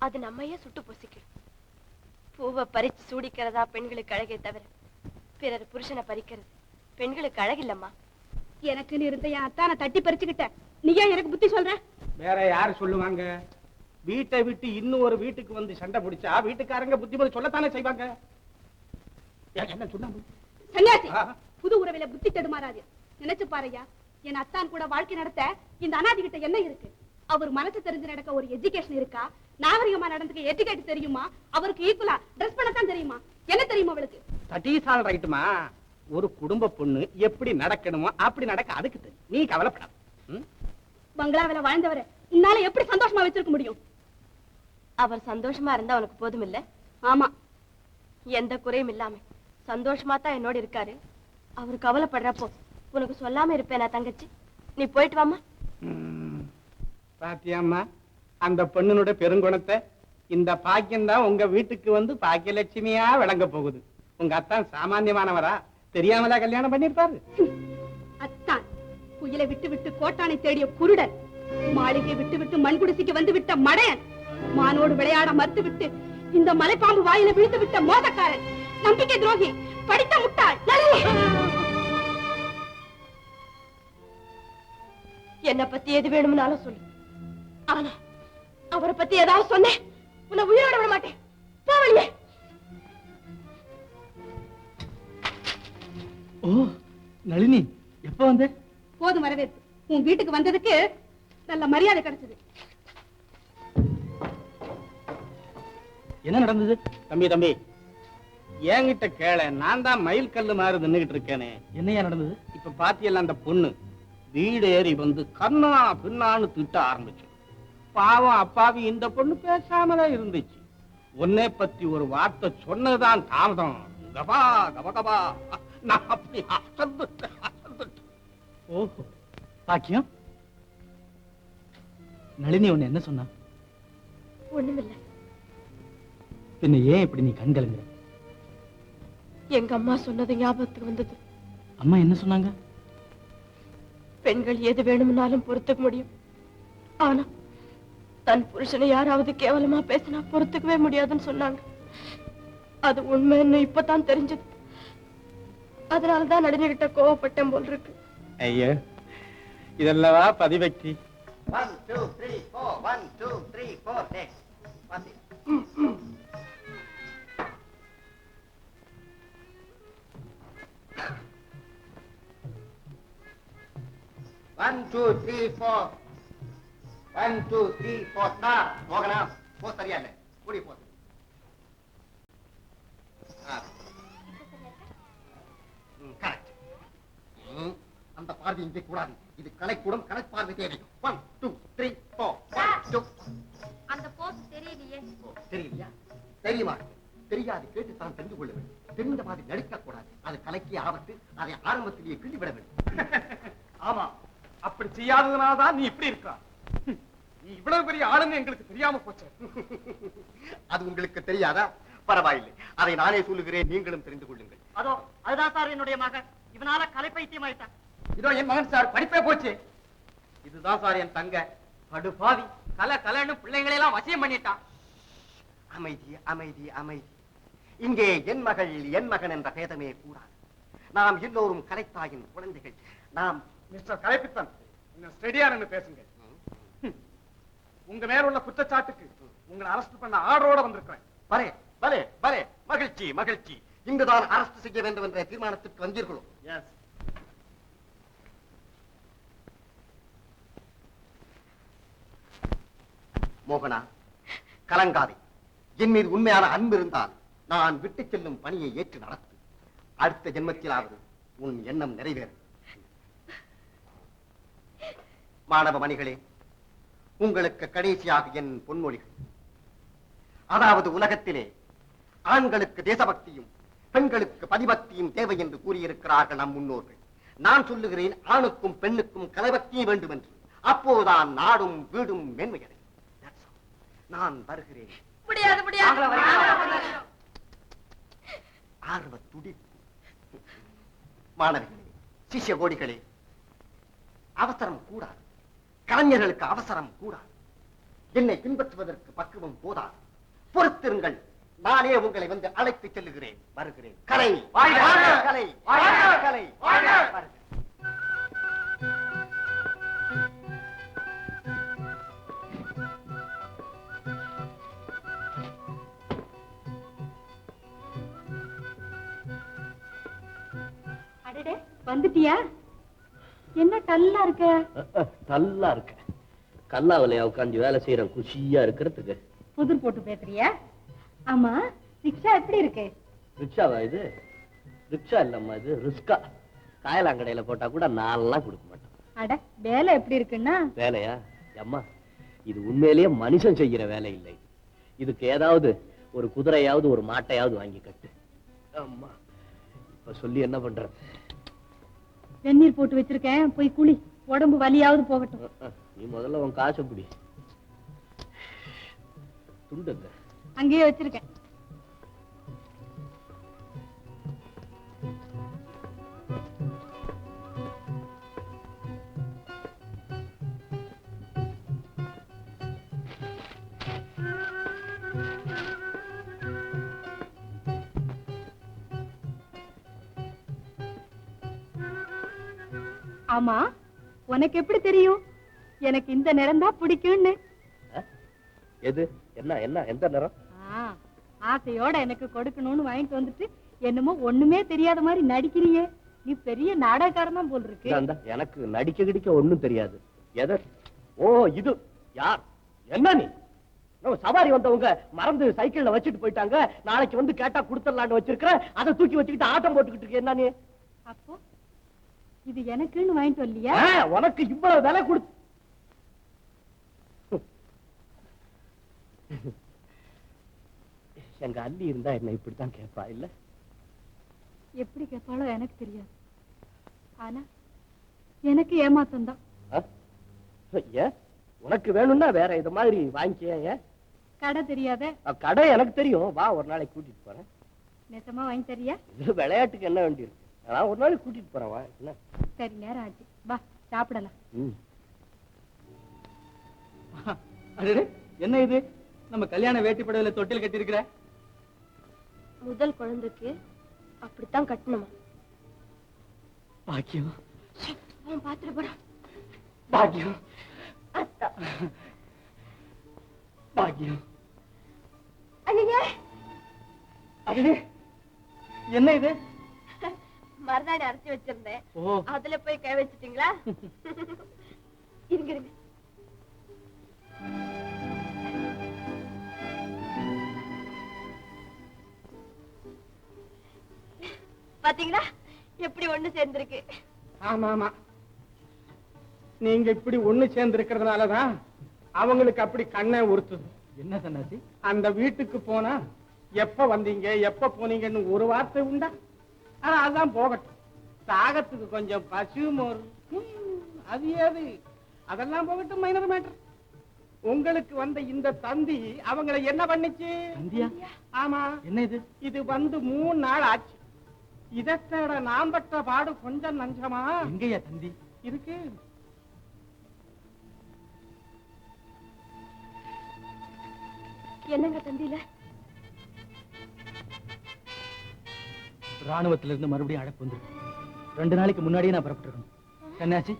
அது நம்மையே சுட்டு பொசிக்கிடும். பூவை பறிச்சு சூடிக்கிறதா பெண்களுக்கு அழகே தவிர பிறர் புருஷனை பறிக்கிறது பெண்களுக்கு அழகில்லம்மா. எனக்குன்னு இருந்த என் அத்தானை தட்டி பறிச்சுக்கிட்ட நீ ஏன் எனக்கு புத்தி சொல்ற? வேற யாரு சொல்லுவாங்க? வீட்டை விட்டு இன்னும் ஒரு வீட்டுக்கு வந்து சண்டை பிடிச்சா வீட்டுக்காரங்க புத்திமதி சொல்லத்தானே செய்வாங்க. என்ன சொன்னா சன்னியாசி, புது உறவில புத்தி தடுமாறாது. நினைச்சு பாருயா, என் அத்தான் கூட வாழ்க்கை நடத்த இந்த அனாதி கிட்ட என்ன இருக்கு? அவர் மனசு தெரிஞ்சு நடக்க ஒரு எஜுகேஷன் இருக்கா? நாகரிகமா நடந்துக்க எட்டிகேட் தெரியுமா? அவருக்கு ஈக்குவலா ட்ரெஸ் பண்ணத்தான் தெரியுமா? என்ன தெரியுமா அவளுக்கு? தட்டீசால் ரைட்டுமா, ஒரு குடும்ப பொண்ணு எப்படி நடக்கணுமோ அப்படி நடக்க அதுக்கு தெரியும். நீ கவலைப்படாத. பங்களாவில வாழ்ந்தவரை உன்னால எப்படி சந்தோஷமா வச்சிருக்க முடியும்? அவர் சந்தோஷமா இருந்தா அவனுக்கு போதும் இல்ல? ஆமா, எந்த குறையும் இல்லாம சந்தோஷமா தான் என்னோட இருக்காரு. அவர் கவலைப்படுறப்போ உனக்கு சொல்லாம இருப்பேனா தங்கச்சி? நீ போயிட்டு வாமா. பாத்தியாம்மா, அந்த பெண்ணுடைய பெருங்குணத்தை. இந்த பாக்கியம் தான் உங்க வீட்டுக்கு வந்து பாக்கியலட்சுமியா விளங்க போகுது. உங்க அத்தான் சாமான்யமானவரா? தெரியாமலா கல்யாணம் பண்ணிருப்பாரு? அத்தான் குயிலை விட்டு விட்டு கோட்டானை தேடிய குருடன், மாளிகை விட்டு விட்டு மண்குடிசைக்கு வந்து விட்ட மடையன், மானோடு விளையாட மறுத்து விட்டு இந்த மலைப்பாம்பு வாயில விழுந்து விட்ட மோசக்காரன், நம்பிக்கை துரோகி, படித்த முட்டாள். என்ன பத்தி எது வேணும்னாலும் சொல்லு. ஆனா அவரை பத்தி ஏதாவது சொன்னேன் உன்னை உயிரோட விட மாட்டேன். போவலியே. ஓ நளினி, எப்ப வந்த? போதும் வரவேற்பு. உன் வீட்டுக்கு வந்ததுக்கு நல்ல மரியாதை கிடைச்சது. என்ன நடந்தது? தம்பி என்கிட்ட கேள. நான் தான் மயில் கல்லு மாதிரி நின்னுகிட்டு இருக்கேனே. என்னையா நடந்தது? இப்ப பாத்தியல்ல, அந்த பொண்ணு வீடு ஏறி வந்து கண்ணா பின்னான்னு திட்ட ஆரம்பிச்சு. பாவம் அப்பாவி இந்த பொண்ணு பேசாமதான் இருந்துச்சு. உன்னை பத்தி ஒரு வார்த்தை சொன்னதுதான் தாமதம். கபா கபகபா நான் அப்படி அசந்துட்டேன். ஓஹோ, பாக்கியம், நளினி உன்னை என்ன சொன்னா? ஒண்ணுமில்ல. பின்ன ஏன் இப்படி நீ கண்கலங்குற? எங்க அம்மா சொன்னது ஞாபகத்துக்கு வந்தது. அம்மா என்ன சொன்னாங்க? பெண்கள் எது வேணும்னாலும் பொறுத்துக்க முடியும், ஆனா தன் புருஷனை யாராவது கேவலமா பேசினா பொறுத்துக்கவே முடியாதுன்னு சொன்னாங்க. அது உண்மைன்னு இப்பதான் தெரிஞ்சது. அதனாலதான் நடிகர்கிட்ட கோவப்பட்டேன் போல் இருக்கு. ஐயோ, இதெல்லவா பதிவக்தி. 1 2 3 4 1 2 3 4 next. பாத்தி. 1 2 3 4 1 2 3 4 ஸ்டார். மோகனா, போ சரியா இல்ல. கூடி போ. கரெக்ட். அந்த பார்வை இங்கே கூடாது. இது கலைக்கூடம், கலைப்பார்வை தேவை. 1 2 3 4 1 2. அந்த போஸ் தெரியலையே. தெரியலையா? தெரியுமா? தெரியாது, கேட்டு தான் தெரிந்து கொள்ள வேண்டும். தெரிந்த மாதிரி நடிக்க கூடாது. அது கலைக்கு ஆபத்து. அதை ஆரம்பத்திலேயே கிள்ளி விட வேண்டும். ஆமா, அப்படி செய்யாததுனாலதான் நீ இப்படி இருக்கா. நீ இவ்வளவு பெரிய ஆளுன்னு எங்களுக்கு தெரியாம போச்சு. அது உங்களுக்கு தெரியாதா? பரவாயில்லை, அதை நானே சொல்லுகிறேன், நீங்களும் தெரிந்து கொள்ளுங்கள். அதோ அதுதான் சார் என்னுடைய மகன். இவனால கலை பைத்தியம் ஆயிட்டான். இதோ என் மகன் சார், படிப்பே போச்சு. இதுதான் சார் என் தங்க. படுபாவி, கலைன்னு பிள்ளைங்களை எல்லாம் வசியம் பண்ணிட்டான். அமைதி, அமைதி, அமைதி. இங்கே என் மகள், என் மகன் என்ற பேதமே கூடாது. நாம் எல்லோரும் கலைத்தாயின் குழந்தைகள். நாம் மிஸ்டர் கலைப்பித்தன், இன்னும் ஸ்டெடியா நின்னு பேசுங்க. உங்க மேல உள்ள குற்றச்சாட்டுக்கு உங்களை அரெஸ்ட் பண்ண ஆர்டரோட வந்திருக்கிறேன். பலே பலே பலே, மகிழ்ச்சி மகிழ்ச்சி. இங்குதான் அரசு செய்ய வேண்டும் என்ற தீர்மானத்திற்கு வந்தீர்களோ? எஸ். மோகனா, கலங்காதே. என் மீது உண்மையான அன்பு இருந்தால் நான் விட்டு செல்லும் பணியை ஏற்று நடத்து. அடுத்த ஜென்மத்திலாவது உன் எண்ணம் நிறைவேறும். மாணவ மணிகளே, உங்களுக்கு கடைசியாக என் பொன்மொழிகள். அதாவது, உலகத்திலே ஆண்களுக்கு தேசபக்தியும் பெண்களுக்கு பதிபக்தியும் தேவை என்று கூறியிருக்கிறார்கள் நம் முன்னோர்கள். நான் சொல்லுகிறேன், ஆணுக்கும் பெண்ணுக்கும் கலைபக்தி வேண்டும் என்று. அப்போதுதான் நாடும் வீடும் மேன்மையடையும். நான் வருகிறேன். முடியாது முடியாது. ஆர்வ துடிப்பு. மாணவிகளே, சிஷ்ய கோடிகளே, அவசரம் கூடாது. கலைஞர்களுக்கு அவசரம் கூடாது. என்னை பின்பற்றுவதற்கு பக்குவம் போதாது. பொறுத்திருங்கள், நானே உங்களை வந்து அழைத்து செல்லுகிறேன். வருகிறேன். கலை கலை கலை வருகிறேன். அடடே, வந்துட்டியா? என்ன டல்லா இருக்க? நல்லா இருக்க. கல்லாவிலையா உட்காந்து வேலை செய்யறேன் குஷியா இருக்கிறதுக்கு. புதிர் போட்டு பேசுறியா? ஆமா, ரிக்ஷா எப்படி இருக்கு? ரிக்ஷாவா இது? ரிக்ஷா இல்லம்மா, இது ரிஸ்கா. காயலாங்கடையில போட்டா கூட நான்லாம் கொடுக்க மாட்டேன். அட, வேலை எப்படி இருக்குன்னா? வேலையா அம்மா, இது உண்மையிலேயே மனுஷன் செய்யற வேலை இல்லை. இதுக்கு ஏதாவது ஒரு குதிரையாவது ஒரு மாட்டையாவது வாங்கி கட்டு. அம்மா, இப்ப சொல்லி என்ன பண்ற? வெந்நீர் போட்டு வச்சிருக்கேன், போய் குளி. உடம்பு வலியாவது போகட்டும். நீ முதல்ல உன் காசை பிடி. துண்டுங்க அங்கேயே வச்சிருக்கேன். ஆமா, உனக்கு எப்படி தெரியும் எனக்கு இந்த நிறம் தான் பிடிக்கும்னு? எது? என்ன என்ன எந்த நிறம்? ஆசையோட எனக்கு கொடுக்கணும்னு வாங்கிட்டு வந்துட்டு என்னமோ ஒண்ணுமே தெரியாத மாதிரி நடிக்கிறியே. நீ பெரிய நாடகக்காரன் தான் போல் இருக்கு. எனக்கு நடிக்க கிடிக்க ஒண்ணும் தெரியாது. எது? ஓ, இது யார்? என்ன நீ? சவாரி வந்தவங்க மறந்து சைக்கிள்ல வச்சுட்டு போயிட்டாங்க. நாளைக்கு வந்து கேட்டா கொடுத்துடலான்னு வச்சிருக்கிற. அதை தூக்கி வச்சுக்கிட்டு ஆட்டம் போட்டுக்கிட்டு இருக்க. என்ன நீ? அப்போ இது எனக்குன்னு வாங்கிட்டு வரலையா? உனக்கு இவ்வளவு விலை கொடுத்து எங்க அள்ளி இருந்தா என்ன இப்படித்தான் கேட்பா இல்ல? எப்படி கேட்பாளோ எனக்கு தெரியாது. ஆனா எனக்கு ஏமாத்தம் தான். ஏன்? உனக்கு வேணும்னா வேற இது மாதிரி வாங்கிக்க. கடை தெரியாத? கடை எனக்கு தெரியும். வா, ஒரு நாளைக்கு கூட்டிட்டு போறேன். நெசமா வாங்கி தரியா? இது விளையாட்டுக்கு என்ன வேண்டி இருக்கு? நான் ஒரு நாளைக்கு கூட்டிட்டு போறேன். வா. என்ன? சரி, நேரம் ஆச்சு, வா சாப்பிடலாம். என்ன இது? நம்ம கல்யாண வேட்டி படவில தொட்டில் கட்டி இருக்கிற? முதல் குழந்தைக்கு அப்படித்தான் கட்டணுமா? பாக்கியம். அவன் பாத்துட்டு போறான். பாக்கியம். பாக்கியம். என்ன இது? மருதாணி அரைச்சு வச்சிருந்தேன், அதுல போய் கை வச்சிட்டீங்களா? இருங்க இருங்க. பாத்தீங்களா எப்படி ஒண்ணு சேர்ந்திருக்கு? ஆமா ஆமா, நீங்க இப்படி ஒண்ணு சேர்ந்து இருக்கிறதுனாலதான் அவங்களுக்கு அப்படி கண்ணை உறுத்துது. என்ன சன்னாசி? அந்த வீட்டுக்கு போனா எப்ப வந்தீங்க எப்ப போனீங்கன்னு ஒரு வார்த்தை உண்டா? ஆனா அதான் போகட்டும். தாகத்துக்கு கொஞ்சம் பசு மோர், அது ஏது, அதெல்லாம் போகட்டும், மைனர் மேட்டர். உங்களுக்கு வந்த இந்த தந்தி அவங்களை என்ன பண்ணிச்சு? ஆமா, என்ன இது? இது வந்து 3 நாள் ஆச்சு. இதை தேட நாம் பட்ட பாடு கொஞ்சம் நஞ்சமா? எங்கயா தந்தி இருக்கு? என்னங்க தந்தியில? ராணுவத்தில இருந்து மறுபடியும் அழைப்பு வந்துருக்கு. 2 நாளைக்கு முன்னாடியே நான் புறப்பட்டுருக்கணும். சன்னாசி,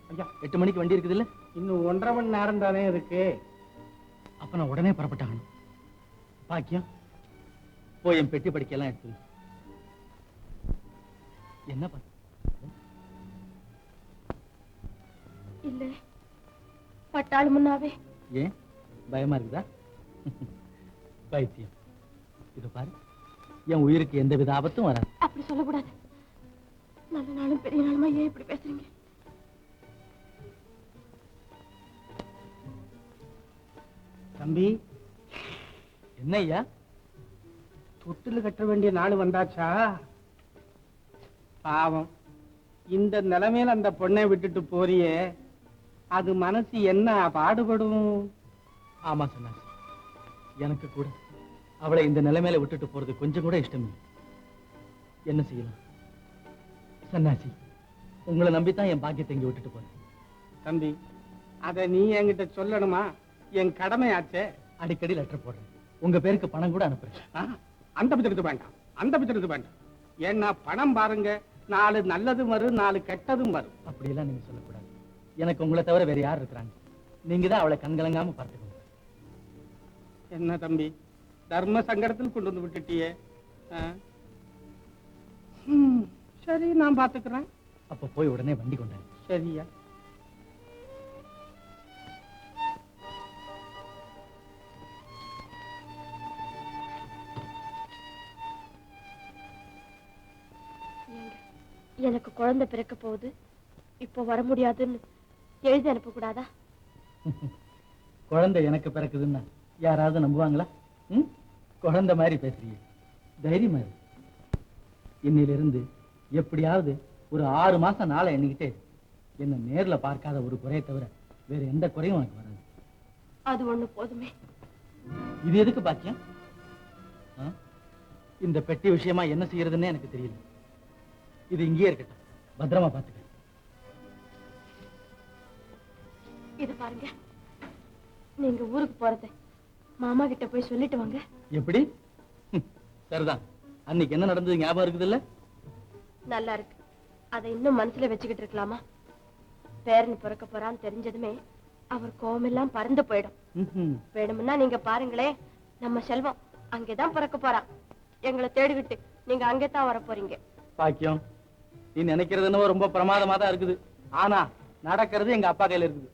8 மணிக்கு வண்டி இருக்குது இல்ல? இன்னும் 1.5 மணி நேரம் தானே இருக்கு. அப்ப நான் உடனே புறப்பட்டாகணும். பாக்கியம், போய் என் பெட்டி படிக்கலாம் எடுத்து. என்ன பண்ண? இல்ல, பட்டாளு முன்னாவே. ஏன் பயமா இருக்குதா? பைத்தியம். இது பாரு, என் உயிருக்கு எந்தவித ஆபத்தும் வராது. அப்படி சொல்லக்கூடாது. நல்ல நாளும் பெரிய நாளுமா ஏன் இப்படி பேசுறீங்க? தம்பி, என்ன ஐயா? தொட்டில் கட்ட வேண்டிய நாள் வந்தாச்சா? பாவம், இந்த நிலைமையில அந்த பொண்ணை விட்டுட்டு போறியே, அது மனசு என்ன பாடுபடும்? ஆமா சன்னாசி, எனக்கு கூட அவளை இந்த நிலைமையில விட்டுட்டு போறது கொஞ்சம் கூட இஷ்டம் இல்லை. என்ன செய்யலாம் சன்னாசி? உங்களை நம்பித்தான் என் பாக்கியத்தை இங்க விட்டுட்டு போறேன். தம்பி, அத நீ என்கிட்ட சொல்லணுமா? என் கடமையாச்சே. அடிக்கடி லெட்டர் போடுறேன், உங்க பேருக்கு பணம் கூட அனுப்புறேன். அந்த பிச்சருக்கு வேண்டாம், அந்த பிச்சருக்கு வேண்டாம். ஏன்னா பணம் பாருங்க, 4 நல்லதும் வரும், 4 கெட்டதும் வரும். அப்படியெல்லாம் நீங்க சொல்லக்கூடாது. எனக்கு உங்களை தவிர வேற யார் இருக்கிறாங்க? நீங்க தான் அவளை கண்கலங்காம பார்த்துக்கணும். என்ன தம்பி, தர்ம சங்கடத்தில் கொண்டு வந்து விட்டுட்டியே. சரி, நான் பாத்துக்கிறேன். அப்ப போய் உடனே வண்டி கொண்டாங்க. சரியா? எனக்கு குழந்தை பிறக்க போகுது, இப்போ வர முடியாதுன்னு எழுதி அனுப்ப கூடாதா? குழந்தை எனக்கு பிறக்குதுன்னா யாராவது நம்புவாங்களா? குழந்தை மாதிரி பேசுறீங்க, தைரியமா இருக்கு. இன்னிலிருந்து எப்படியாவது ஒரு 6 மாசம் நாளை எண்ணிக்கிட்டு என்ன நேர்ல பார்க்காத ஒரு குறையை தவிர வேற எந்த குறையும் எனக்கு வராது. அது ஒண்ணு போதுமே. இது எதுக்கு பாக்கியம்? இந்த பெட்டி விஷயமா என்ன செய்யறதுன்னு எனக்கு தெரியல. இது இங்கேயே இருக்கட்டும், பத்திரமா பாத்துக்க. இது பாருங்க, நீங்க ஊருக்கு போறதை மாமா கிட்ட போய் சொல்லிட்டு வாங்க. எப்படி? சரிதான். அன்னைக்கு என்ன நடந்தது ஞாபகம் இருக்குது இல்ல? நல்லா இருக்கு. அதை இன்னும் மனசுல வச்சுக்கிட்டு இருக்கலாமா? பேரன் பிறக்க போறான்னு தெரிஞ்சதுமே அவர் கோவமெல்லாம் பறந்து போயிடும். வேணும்னா நீங்க பாருங்களே, நம்ம செல்வம் அங்கேதான் பிறக்க போறான். எங்களை தேடிவிட்டு நீங்க அங்கேதான் வர போறீங்க. பாக்கியம், நீ நினைக்கிறது என்னவோ ரொம்ப பிரமாதமா தான் இருக்குது. ஆனா நடக்கிறது எங்க அப்பா கையில இருக்குது.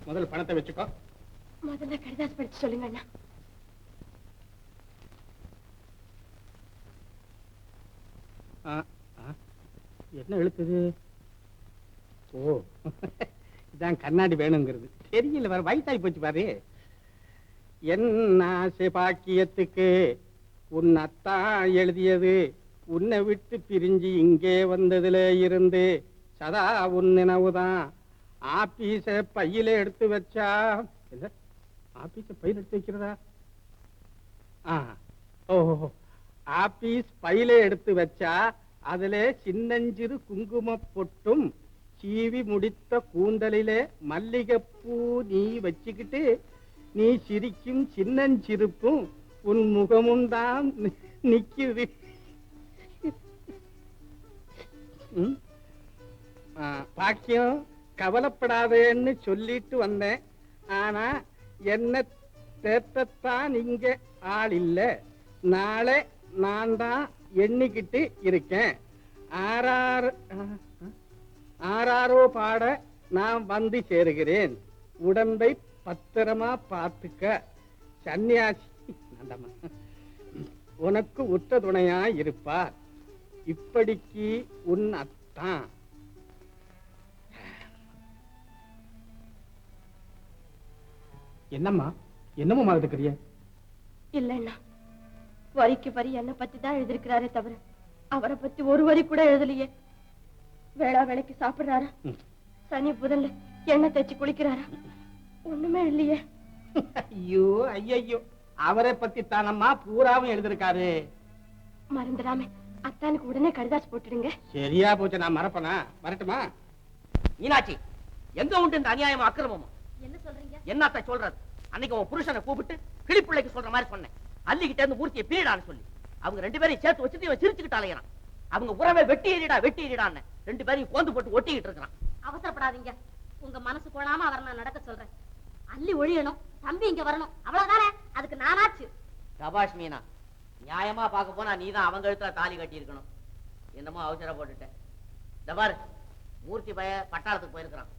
முதல்ல பணத்தை வச்சுக்கோ. முதல்ல கடிதாஸ் படிச்சு சொல்லுங்க அண்ணா. என்ன எழுத்துது? ஓ, இதான் கண்ணாடி வேணுங்கிறது. தெரியல, வேற வயசாகி போச்சு பாரு. என்ன ஆசை பாக்கியத்துக்கு உன் அத்தா எழுதியது, உன்னை விட்டு பிரிஞ்சு இங்கே வந்ததுல இருந்து சதா உன் நினைவுதான். ஆபீஸ பையில எடுத்து வச்சா, ஆபீஸ பையில எடுத்து வைக்கிறதா? ஓஹோ, ஆபீஸ் பையில எடுத்து வச்சா அதுல சின்னஞ்சிறு குங்கும பொட்டும் சீவி முடித்த கூந்தலிலே மல்லிகைப்பூ நீ வச்சுக்கிட்டு நீ சிரிக்கும் சின்னஞ்சிரிப்பும் உன் முகமும் தான் நிக்குது. பாக்கியம், கவலைப்படாதேன்னு சொல்லிட்டு வந்தேன். ஆனா என்ன தேத்தத்தான் இங்க ஆள் இல்ல. நாளை நான் தான் எண்ணிக்கிட்டு இருக்கேன். ஆறாரோ பாட நான் வந்து சேருகிறேன். உடம்பை பத்திரமா பார்த்துக்க. சன்னியாசி உனக்கு உற்ற துணையா இருப்பார். இப்படிக்கு உன் அத்தான். என்னம்மா, என்னமோ மாதிரி இல்லைன்னா வரிக்கு வரி என்ன பத்தி தான் எழுதிருக்கிறாரே தவிர அவரை பத்தி ஒரு வரி கூட எழுதலையே. வேளா வேலைக்கு சாப்பிடுறாரா? சனி புதன்ல எண்ணெய் தேய்ச்சி குளிக்கிறாரா? ஒண்ணுமே இல்லையே. ஐயோ ஐயோ, அவரை பத்தி தானம்மா பூராவும் எழுதிருக்காரு. மறந்துடாம அத்தானுக்கு உடனே கடிதாச்சு போட்டுடுங்க. சரியா போச்சு, நான் மறப்பனா? வரட்டுமா? மீனாட்சி, எங்க உண்டு இந்த அநியாயம் அக்கிரமமா? என்ன சொல்றீங்க? என்னத்த சொல்றது? அன்னைக்கு உன் புருஷனை கூப்பிட்டு கிளிப்பிள்ளைக்கு சொல்ற மாதிரி சொன்னேன். அள்ளிக்கிட்ட இருந்து மூர்த்தியை பீடான்னு சொல்லி அவங்க 2 பேரையும் சேர்த்து வச்சுட்டு இவன் சிரிச்சுக்கிட்டு அலையறான். அவங்க உறவை வெட்டி எறிடான்னு 2 பேரையும் கோந்து போட்டு ஒட்டிக்கிட்டு இருக்கான். அவசரப்படாதீங்க, உங்க மனசு போடாம அவரை நான் நடக்க சொல்றேன். அள்ளி ஒழியணும், தம்பி இங்க வரணும், அவ்வளவுதானே. அதுக்கு நானாச்சு. சபாஷ் மீனா, நியாயமா பார்க்க போனா நீதான் அவங்க கழுத்துல தாலி கட்டி இருக்கணும். என்னமோ அவசர போட்டுட்டேன். இந்த பாரு, மூர்த்தி பைய பட்டாளத்துக்கு போயிருக்கிறான்.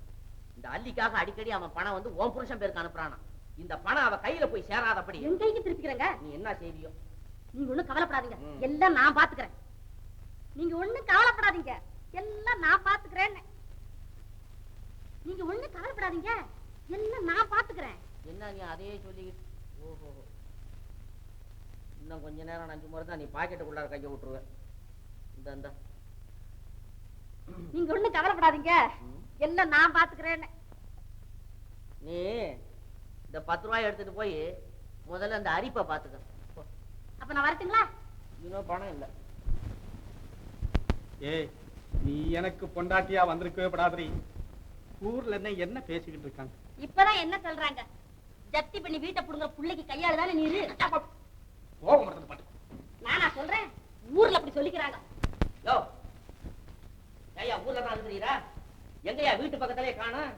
இந்த அள்ளிக்காக அடிக்கடி அவன் பணம் வந்து ஓம் புருஷன் பேருக்கு அனுப்புறானா. இந்த பணம் அவ கையில போய் சேராதபடி என் கைக்கு திருப்பிக்கிறேங்க. நீ என்ன செய்வியோ? நீங்க ஒண்ணும் கவலைப்படாதீங்க, எல்லாம் நான் பாத்துக்கிறேன். நீங்க ஒண்ணும் கவலைப்படாதீங்க, எல்லாம் நான் பாத்துக்கிறேன். நீங்க ஒண்ணும் கவலைப்படாதீங்க, எல்லாம் நான் பாத்துக்கிறேன். என்ன நீ அதையே சொல்லிக்கிட்டு? ஓஹோ, இன்னும் கொஞ்ச நேரம் 5 முறை தான் நீ பாக்கெட்டுக்குள்ளார கையை விட்டுருவேன். இந்த நீங்க ஒண்ணும் கவலைப்படாதீங்க, எல்லாம் நான் பாத்துக்கிறேன்னு. நீ இந்த 10 ரூபாய் எடுத்துட்டு போய் முதல்ல அந்த அரிப்பை பாத்துக்க. அப்ப நான் வரட்டுங்களா? இன்னும் பணம் இல்ல. ஏய், நீ எனக்கு பொண்டாட்டியா வந்திருக்கவே படாதீ. ஊர்ல என்ன பேசிக்கிட்டு இருக்காங்க? இப்பதான் என்ன சொல்றாங்க? ஜப்தி பண்ணி வீட்டை புடுங்க புள்ளைக்கு கையால தானே நீரு. கோபம் வருது பாட்டு. நானா சொல்றேன், ஊர்ல அப்படி சொல்லிக்கிறாங்க. யோ ஏயா ஊர்ல தான் இருக்கிறீரா? எங்கயா வீட்டு பக்கத்திலே காணோம்?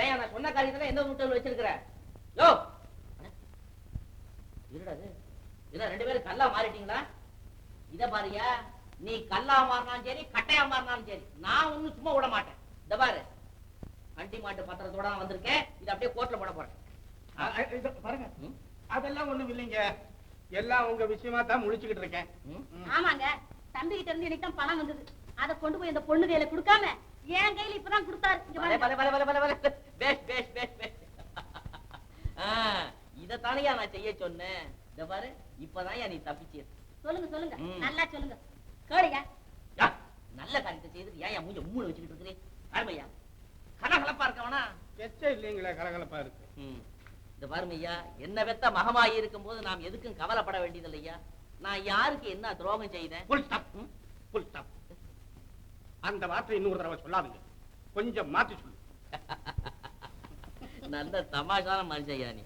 ஏயா நான் சொன்ன காரியத்துல எந்த முட்டல் வச்சிருக்கிற? யோ இருடாது இத 2 பேரும் கல்லா மாறிட்டீங்களா? இத பாருயா, நீ கல்லா மாறினாலும் சரி கட்டையா மாறினாலும் சரி நான் ஒண்ணும் சும்மா விட மாட்டேன். இத பாரு, அண்டி மாட்டு பத்திரத்தோட தான் வந்திருக்கேன். இத அப்படியே கோர்ட்ல போட போறேன். பாருங்க, அதெல்லாம் ஒண்ணும் இல்லைங்க. எல்லாம் உங்க விஷயமா தான் முழிச்சுக்கிட்டு இருக்கேன். ஆமாங்க, தம்பி கிட்ட இருந்து எனக்கு தான் பணம் வந்தது. அதை கொண்டு போய் இந்த பொண்ணு கையில கொடுக்காம என் கையில இப்பதான் கொடுத்தாரு. இதத்தானையா நான் செய்ய சொன்னேன். இத பாரு, இப்பதான் நீ தப்பிச்சு. சொல்லுங்க சொல்லுங்க, நல்லா சொல்லுங்க. கேளுங்க. நல்ல காரியத்தை செய்து ஏன் மூஞ்ச மூணு வச்சுக்கிட்டு இருக்கிறேன்? அருமையா கலகலப்பா இருக்கவனா? எச்ச இல்லைங்களே, கலகலப்பா இருக்கு. இந்த பாருமையா, என்ன வெத்த மகமாயி இருக்கும் போது நாம் எதுக்கும் கவலைப்பட வேண்டியது இல்லையா? நான் யாருக்கு என்ன துரோகம் செய்தேன்? அந்த வார்த்தை இன்னொரு தடவை சொல்லாதுங்க, கொஞ்சம் மாத்தி சொல்லு. நல்ல தமாஷான மனுஷையா நீ.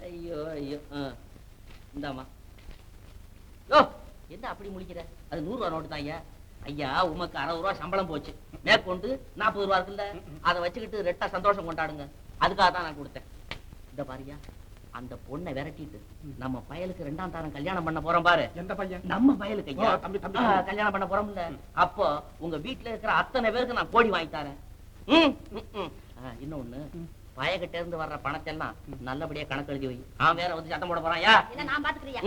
ஐயோ ஐயோ. இந்தாமா. யோ என்ன அப்படி முடிக்கிற? அது 100 ரூபா நோட்டு தான் ஐயா. ஐயா உமக்கு 60 ரூபா சம்பளம் போச்சு, மேற்கொண்டு 40 ரூபா இருக்குல்ல, அதை வச்சுக்கிட்டு ரெட்டா சந்தோஷம் கொண்டாடுங்க. அதுக்காக தான் நான் கொடுத்தேன். இந்த பாரியா, அந்த பொண்ணை விரட்டிட்டு நம்ம பயலுக்கு 2ஆம் தாரம் கல்யாணம் பண்ண போறோம் பாரு. எந்த பையன்? நம்ம பயலுக்கு கல்யாணம் பண்ண போறோம்ல. அப்போ உங்க வீட்டுல இருக்கிற அத்தனை பேருக்கு நான் கோடி வாங்கி தரேன். இன்னொன்னு, பயகிட்ட இருந்து வர்ற பணத்தை எல்லாம் நல்லபடியா கணக்கு எழுதி வை. அவன் வேற வந்து சத்தம் போட போறான். நான் பாத்துக்கிறியா?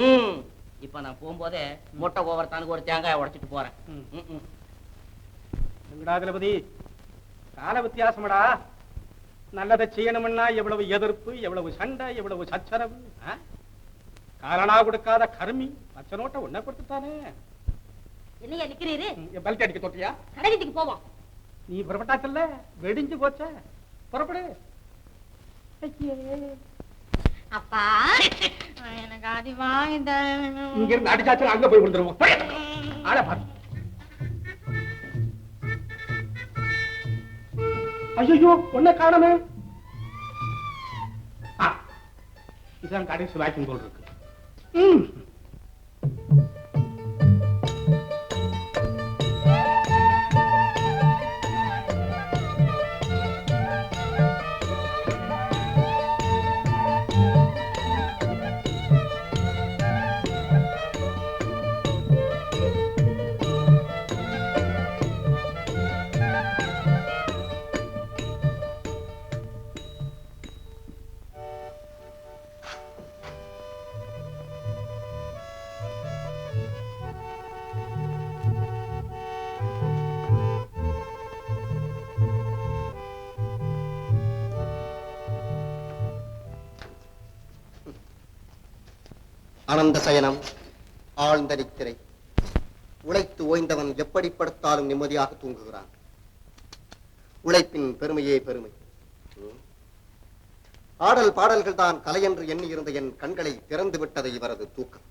இப்ப நான் போகும்போதே மொட்டை கோவரத்தானுக்கு ஒரு தேங்காய் உடைச்சிட்டு போறேன். வெங்கடாதிபதி, கால வித்தியாசமடா. நல்லதை செய்யணும்னா எவ்வளவு எதிர்ப்பு, எவ்வளவு சண்டை, எவ்வளவு சச்சரவு. காரணா கொடுக்காத கருமி பச்சை நோட்டை ஒன்ன கொடுத்துட்டானே. என்னையா நிக்கிறீரு? பல்டி அடிக்க தோட்டியா? கடைவீட்டுக்கு போவோம். நீ புறப்பட்டாச்சல்ல, வெடிஞ்சு போச்ச. புறப்படு. அப்பா எனக்கு அது வாங்கி தரணும். இங்க இருந்து அடிச்சாச்சு அங்க போய் விழுந்துருவோம். ஆள பாரு. ஐயோ ஒன்ன காணமே. இதுதான் கடைசி வாக்கிங் போல் இருக்கு. ஆனந்த சயனம், ஆழ்ந்த நித்திரை. உழைத்து ஓய்ந்தவன் எப்படி படுத்தாலும் நிம்மதியாக தூங்குகிறான். உழைப்பின் பெருமையே பெருமை. ஆடல் பாடல்கள் தான் கலை என்று எண்ணி இருந்த என் கண்களை திறந்து விட்டது இவரது தூக்கம்.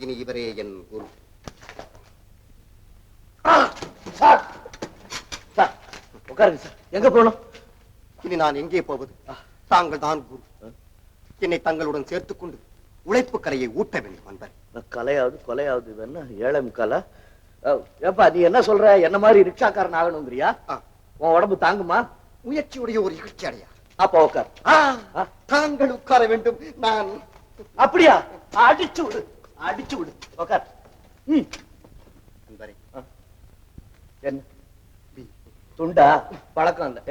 இனி இவரே என் குரு. உட்காருங்க சார். எங்க போகணும்? இனி நான் எங்கே போவது? தாங்கள் தான் குரு. என்னை தங்களுடன் சேர்த்துக் கொண்டு உழைப்பு கலையை ஊட்ட வேண்டும் அன்பர். கலையாவது கொலையாவது என்ன ஏழம் கலை? ஏப்பா நீ என்ன சொல்ற? என்ன மாதிரி ரிக்ஷாக்காரன் ஆகணுங்கிறியா? உன் உடம்பு தாங்குமா? முயற்சியுடைய ஒரு இகழ்ச்சி அடையா. அப்ப உட்கார். தாங்கள் உட்கார வேண்டும். நான் அப்படியா? அடிச்சு விடு, அடிச்சு விடு. உட்கார். அன்பரே, என்ன துண்டா? பழக்கம் இல்ல.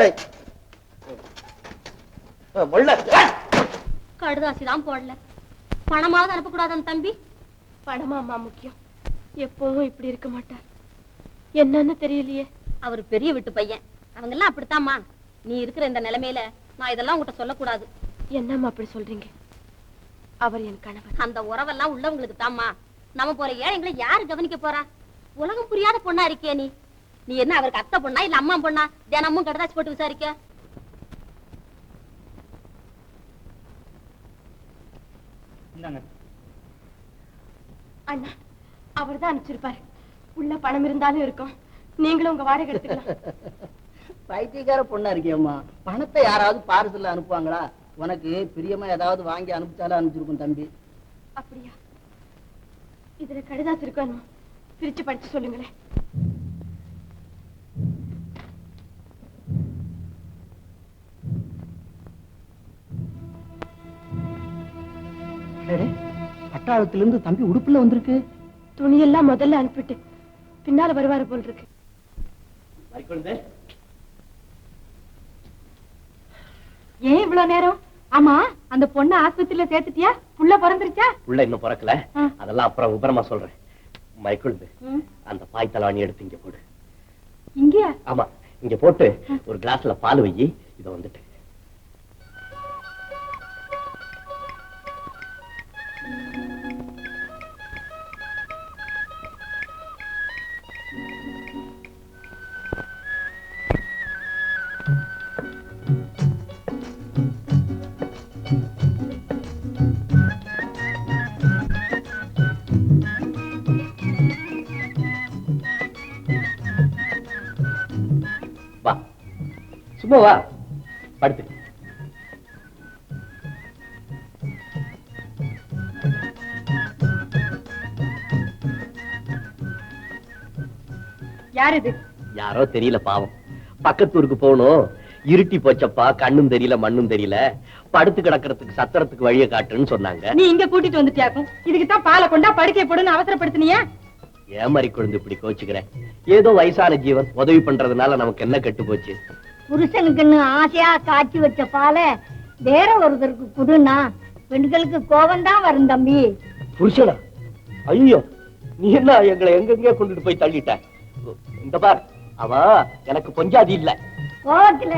ஏய் கடுதாசிதான் போடல. பணமாவது அனுப்பக்கூடாது அந்த தம்பி. பணமாமா முக்கியம். எப்பவும் இப்படி இருக்க மாட்டார். என்னன்னு தெரியலையே. அவர் பெரிய வீட்டு பையன். அவங்க எல்லாம் அப்படித்தாம்மா. நீ இருக்கிற இந்த நிலைமையில நான் இதெல்லாம் உங்ககிட்ட சொல்லக்கூடாது. என்னம்மா அப்படி சொல்றீங்க? அவர் என் கணவர். அந்த உறவெல்லாம் உள்ளவங்களுக்கு தாம்மா. நம்ம போல ஏழைங்களை யாரு கவனிக்க போறா? உலகம் புரியாத பொண்ணா இருக்கே நீ. நீ என்ன அவருக்கு அத்தை பொண்ணா இல்ல அம்மா பொண்ணா? தினமும் கடதாச்சு போட்டு விசாரிக்க. அண்ணா, அவர் தான் அனுப்பிச்சிருப்பாரு. உள்ள பணம் இருந்தாலும் இருக்கும். நீங்களும் உங்க வாடகை எடுத்துக்கலாம். பைத்தியக்கார பொண்ணா இருக்கியம்மா. பணத்தை யாராவது பார்சல்ல அனுப்புவாங்களா? உனக்கு பிரியமா ஏதாவது வாங்கி அனுப்பிச்சாலும் அனுப்பிச்சிருக்கும் தம்பி. அப்படியா? இதுல கடிதாசு இருக்கணும். பிரிச்சு படிச்சு சொல்லுங்களேன். பட்டாளத்திலிருந்து தம்பி உடுப்புல வந்திருக்கு. துணியெல்லாம் முதல்ல அனுப்பிட்டு பின்னால வருவாரு போல் இருக்கு. ஏன் இவ்வளவு நேரம்? ஆமா, அந்த பொண்ணு ஆஸ்பத்திரியில சேர்த்துட்டியா? புள்ள பிறந்துருச்சா? புள்ள இன்னும் பிறக்கல. அதெல்லாம் அப்புறம் விபரமா சொல்றேன். மைக்குழுந்து, அந்த பாய் தலவாணி எடுத்து இங்க போடு. இங்கயா? ஆமா, இங்க போட்டு ஒரு கிளாஸ்ல பால் வை. இத வந்துட்டு வா, சும்மா வா, படுத்து. யார் இது? யாரோ தெரியல, பாவம். பக்கத்தூருக்கு போகணும். இருட்டி போச்சப்பா, கண்ணும் தெரியல மண்ணும் தெரியல, படுத்து கிடக்கிறதுக்கு சத்திரத்துக்கு வழியை காட்டுன்னு சொன்னாங்க. நீ இங்க கூட்டிட்டு வந்துட்டியாக்கும். இதுக்கு தான் பாலை கொண்டா படுக்கை போடுன்னு அவசரப்படுத்தினியா? ஏமாறி குழந்தை இப்படி கோச்சுக்கிறேன். ஏதோ வயசான ஜீவன் உதவி பண்றதுனால நமக்கு என்ன கெட்டு போச்சு? புருஷனுக்குன்னு ஆசையா காய்ச்சி வச்ச பாலை வேற ஒருத்தருக்கு குடுனா பெண்களுக்கு கோபம் தான் வரும் தம்பி. புருஷனா? ஐயோ, நீ என்ன எங்களை எங்கெங்கே கொண்டுட்டு போய் தள்ளிட்ட? இந்த பார், அவ எனக்கு பொஞ்சாதி இல்ல. கோபத்துல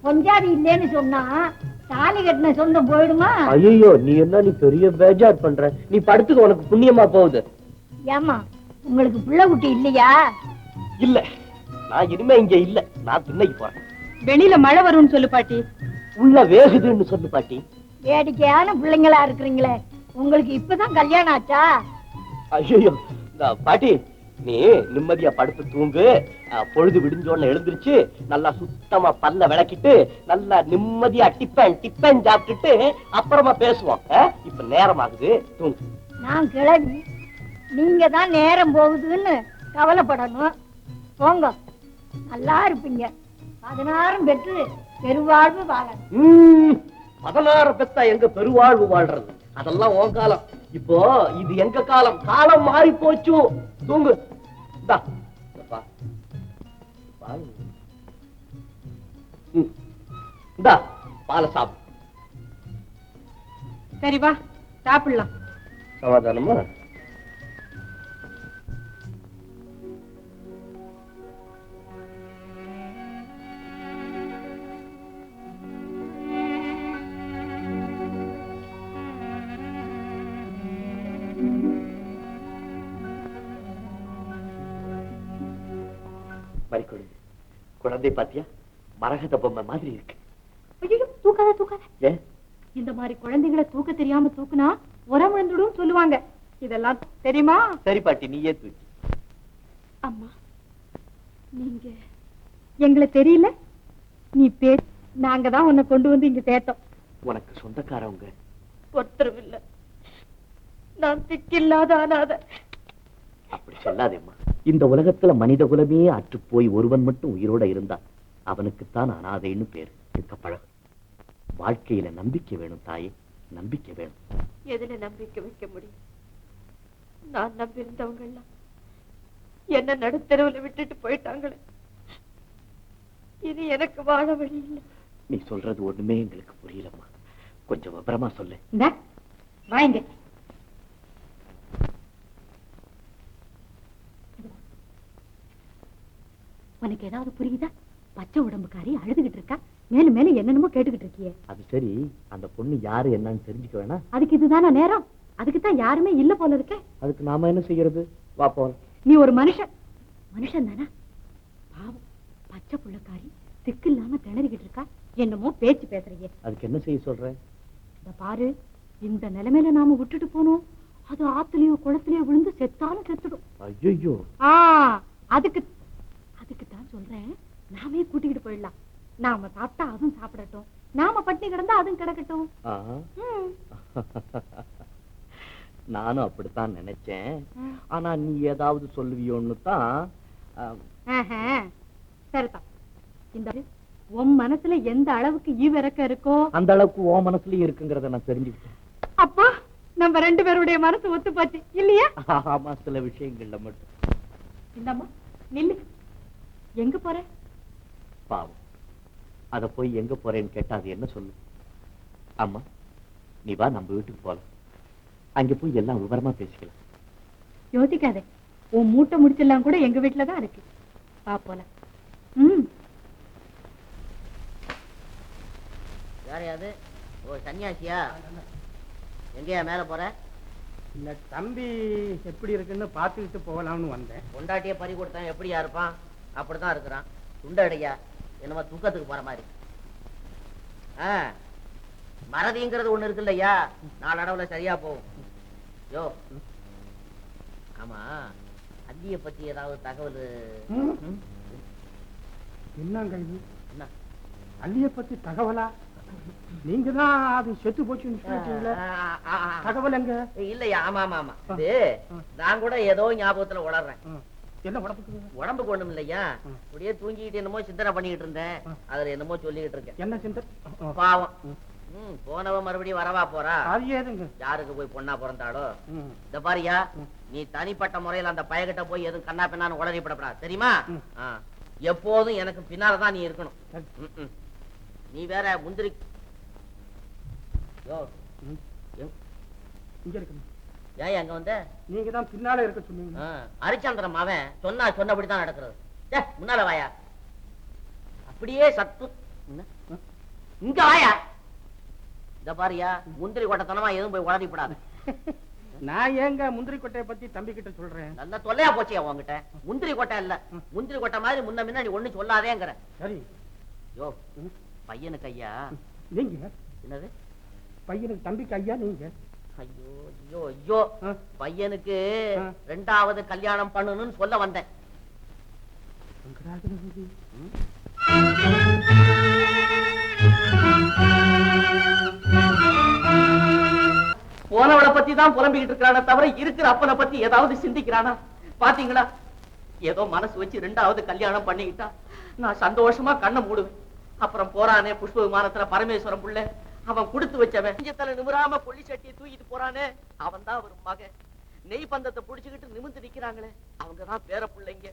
பொஞ்சாதி இல்லேன்னு சொன்னா தாலி கட்டின சொந்தம் போயிடுமா? ஐயோ, நீ என்ன நீ பெரிய பேஜார் பண்ற. நீ படுத்துக்க, உனக்கு புண்ணியமா போகுது. ஏமா, உங்களுக்கு பிள்ளை குட்டி இல்லையா? இல்ல, நான் இனிமே இங்க இல்ல. நான் திண்ணைக்கு போறேன். வெளியில மழை வரும்னு சொல்லு பாட்டி. உள்ள வேகுதுன்னு சொல்லு பாட்டி. வேடிக்கையான பிள்ளைங்களா இருக்கிறீங்களே, உங்களுக்கு இப்பதான் கல்யாணம் ஆச்சா? ஐயோ பாட்டி, நீ நிம்மதியா படுத்து தூங்கு. பொழுது விடிஞ்சோன்னு எழுந்திருச்சு நல்லா சுத்தமா பல்ல விளக்கிட்டு நல்லா நிம்மதியா டிப்பன் சாப்பிட்டுட்டு அப்புறமா பேசுவோம். இப்ப நேரம் ஆகுது, தூங்கு. நான் கிளம்பி நீங்க தான் நேரம் போகுதுன்னு கவலைப்படணும். போங்க, நல்லா இருப்பீங்க. 16 பெற்று பெருவாழ்வு வாழணும். 16 பெத்தா எங்க பெருவாழ்வு வாழ்றது? அதெல்லாம் உன் காலம். இப்போ இது எங்க காலம். காலம் மாறி போச்சு. தூங்கு. பால சாப்பிடு. சரி வா, சாப்பிடலாம். சமாதானமா? குழந்தை பாத்தியா? மரகத பொம்மை மாதிரி இருக்கு. ஐயோ, தூக்காத தூக்காத. ஏன்? இந்த மாதிரி குழந்தைகளை தூக்க தெரியாம தூக்குனா உரம் விழுந்துடும் சொல்லுவாங்க. இதெல்லாம் தெரியுமா? சரி பாட்டி, நீயே தூக்கி. அம்மா, நீங்க எங்களை தெரியல. நீ பேர், நாங்க தான் உன்னை கொண்டு வந்து இங்க சேர்த்தோம். உனக்கு சொந்தக்காரவங்க ஒருத்தரும் இல்ல. நான் திக்கில்லாத அனாதை. அப்படி சொல்லாதேம்மா. இந்த உலகத்துல மனித குலமே அற்று போய் ஒருவன் மட்டும் உயிரோட இருந்தான். அவனுக்குத்தான் அனாதைன்னு பேரு. இருக்க பழகு. வாழ்க்கையில நம்பிக்கை வேணும் தாயே, நம்பிக்கை வேணும். எதுல நம்பிக்கை வைக்க முடியும்? நான் நம்பியிருந்தவங்க எல்லாம் என்ன நடுத்தெருவுல விட்டுட்டு போயிட்டாங்களே. இது எனக்கு வாழ வழி இல்லை. நீ சொல்றது ஒண்ணுமே எங்களுக்கு புரியலம்மா. கொஞ்சம் விபரமா சொல்லு. வாங்க. உனக்கு ஏதாவது புரியுதா? பச்சை உடம்புக்காரி அழுதுகிட்டு இருக்கா. மேலும் மேலும் என்னென்னமோ கேட்டுக்கிட்டு இருக்கியே. அது சரி, அந்த பொண்ணு யாரு என்னன்னு தெரிஞ்சுக்க வேணாம்? அதுக்கு இதுதானா நேரம்? அதுக்கு தான் யாருமே இல்ல போல இருக்க. அதுக்கு நாம என்ன செய்யறது? வா போலாம். நீ ஒரு மனுஷன் தானா? பாவம், பச்சை புள்ளக்காரி திக்கு இல்லாம திணறிக்கிட்டு இருக்கா. என்னமோ பேச்சு பேசுறீங்க. அதுக்கு என்ன செய்ய சொல்ற? இத பாரு, இந்த நிலைமையில நாம விட்டுட்டு போனோம், அது ஆத்துலயோ குளத்திலயோ விழுந்து செத்தாலும் செத்துடும். ஐயோ, அதுக்கு தான் சொல்றேன், நாமே கூட்டிக்கிட்டு போயிடலாம். நாம சாப்பிட்டா அதுவும் சாப்பிடட்டும், நாம பட்டினி கிடந்தா அதுவும் கிடக்கட்டும். நானும் அப்படித்தான் நினைச்சேன். ஆனா நீ ஏதாவது சொல்லுவியோன்னு தான். சரிதான். இந்த உன் மனசுல எந்த அளவுக்கு ஈவிரக்கம் இருக்கோ அந்த அளவுக்கு உன் மனசுலயும் இருக்குங்கிறத நான் தெரிஞ்சுக்கிட்டேன். அப்போ நம்ம 2 பேருடைய மனசு ஒத்து போச்சு இல்லையா? ஆமா, சில விஷயங்கள்ல மட்டும். இந்தம்மா நில்லு. எங்க போற? பாவம், அத போய் எங்க போறேன்னு கேட்டா அது என்ன சொல்லு? அம்மா, நீ வா, நம்ம வீட்டுக்கு போலாம். அங்க போய் எல்லாம் விவரமா பேசிக்கலாம். யோசிக்காதே, உன் மூட்டை முடிச்செல்லாம் கூட எங்க வீட்டுலதான் இருக்கு. வா போலாம். யாரையாது? ஓ, சன்னியாசியா? எங்கேயா மேல போற? இந்த தம்பி எப்படி இருக்குன்னு பாத்துக்கிட்டு போகலாம்னு வந்தேன். பொண்டாட்டிய பறி கொடுத்தான் எப்படியா இருப்பான்? அப்படித்தான் இருக்கிறான். துண்டடையா என்னமா தூக்கத்துக்கு போற மாதிரி. மறதிங்கிறது ஒண்ணு இருக்கு இல்லையா, நாளடவுல சரியா போகும். யோ, ஆமா, அந்திய பத்தி ஏதாவது தகவல்? என்னங்க இது? என்ன அள்ளிய பத்தி தகவலா? நீங்க தான் அது செத்து போச்சுன்னு சொல்லிட்டீங்களே, தகவல் எங்க? இல்லையா? ஆமா ஆமா ஆமா, இது நான் கூட ஏதோ ஞாபகத்துல உளறேன். என்ன உடம்புக்கு? உடம்புக்கு ஒண்ணும் இல்லையா, அப்படியே தூங்கிட்டு என்னமோ சிந்தனை பண்ணிக்கிட்டு இருந்தேன். அதுல என்னமோ சொல்லிக்கிட்டு இருக்கேன். என்ன சிந்தனை? பாவம், போனவ மறுபடியும் வரவா போறா? அது ஏதுங்க? யாருக்கு போய் பொண்ணா பிறந்தாளோ? இந்த பாரியா, நீ தனிப்பட்ட முறையில அந்த பயகிட்ட போய் எதுவும் கண்ணா பின்னான்னு உளறிப்படப்படாது, தெரியுமா? எப்போதும் எனக்கு பின்னாலதான் நீ இருக்கணும். நீ வேற முந்திரி. யோ, இங்க இருக்கு. ஏன் அங்க வந்த? நீங்க தான் பின்னால இருக்க சொன்னீங்க. ஹரிச்சந்திரன் அவன் சொன்னபடிதான் நடக்கிறது. முன்னால வாயா. அப்படியே சத்து இங்க வாயா. இந்த பாரியா, முந்திரி கொட்டத்தனமா எதுவும் போய் உளறிப்படாது. நான் ஏங்க முந்திரி கொட்டையை பத்தி தம்பி கிட்ட சொல்றேன்? நல்ல தொல்லையா போச்சியா உங்ககிட்ட. முந்திரி கொட்டை இல்ல, முந்திரி கொட்டை மாதிரி முன்ன முன்ன நீ ஒண்ணு சொல்லாதேங்கிற. சரி. யோ, பையனுக்கு ஐயா. நீங்க என்னது? பையனுக்கு தம்பிக்கு ஐயா நீங்க? ஐயோ ஐயோ ஐயோ, பையனுக்கு 2வது கல்யாணம் பண்ணணும்னு சொல்ல வந்தேன். போனவளை பத்தி தான் புலம்பிக்கிட்டு இருக்கிறான தவிர இருக்கிற அப்பனை பத்தி ஏதாவது சிந்திக்கிறானா? பாத்தீங்களா, ஏதோ மனசு வச்சு 2வது கல்யாணம் பண்ணிக்கிட்டா நான் சந்தோஷமா கண்ணை மூடுவேன். அப்புறம் போறானே புஷ்ப விமானத்துல பரமேஸ்வரம் புள்ள, அவன் கொடுத்து வச்சவன் நெஞ்சத்துல நிமிராம கொள்ளி சட்டியை தூக்கிட்டு போறானே, அவன் தான் ஒரு மகன். நெய் பந்தத்தை புடிச்சுக்கிட்டு நிமிர்ந்து நிக்கிறாங்களே, அவங்கதான் பேர பிள்ளைங்க.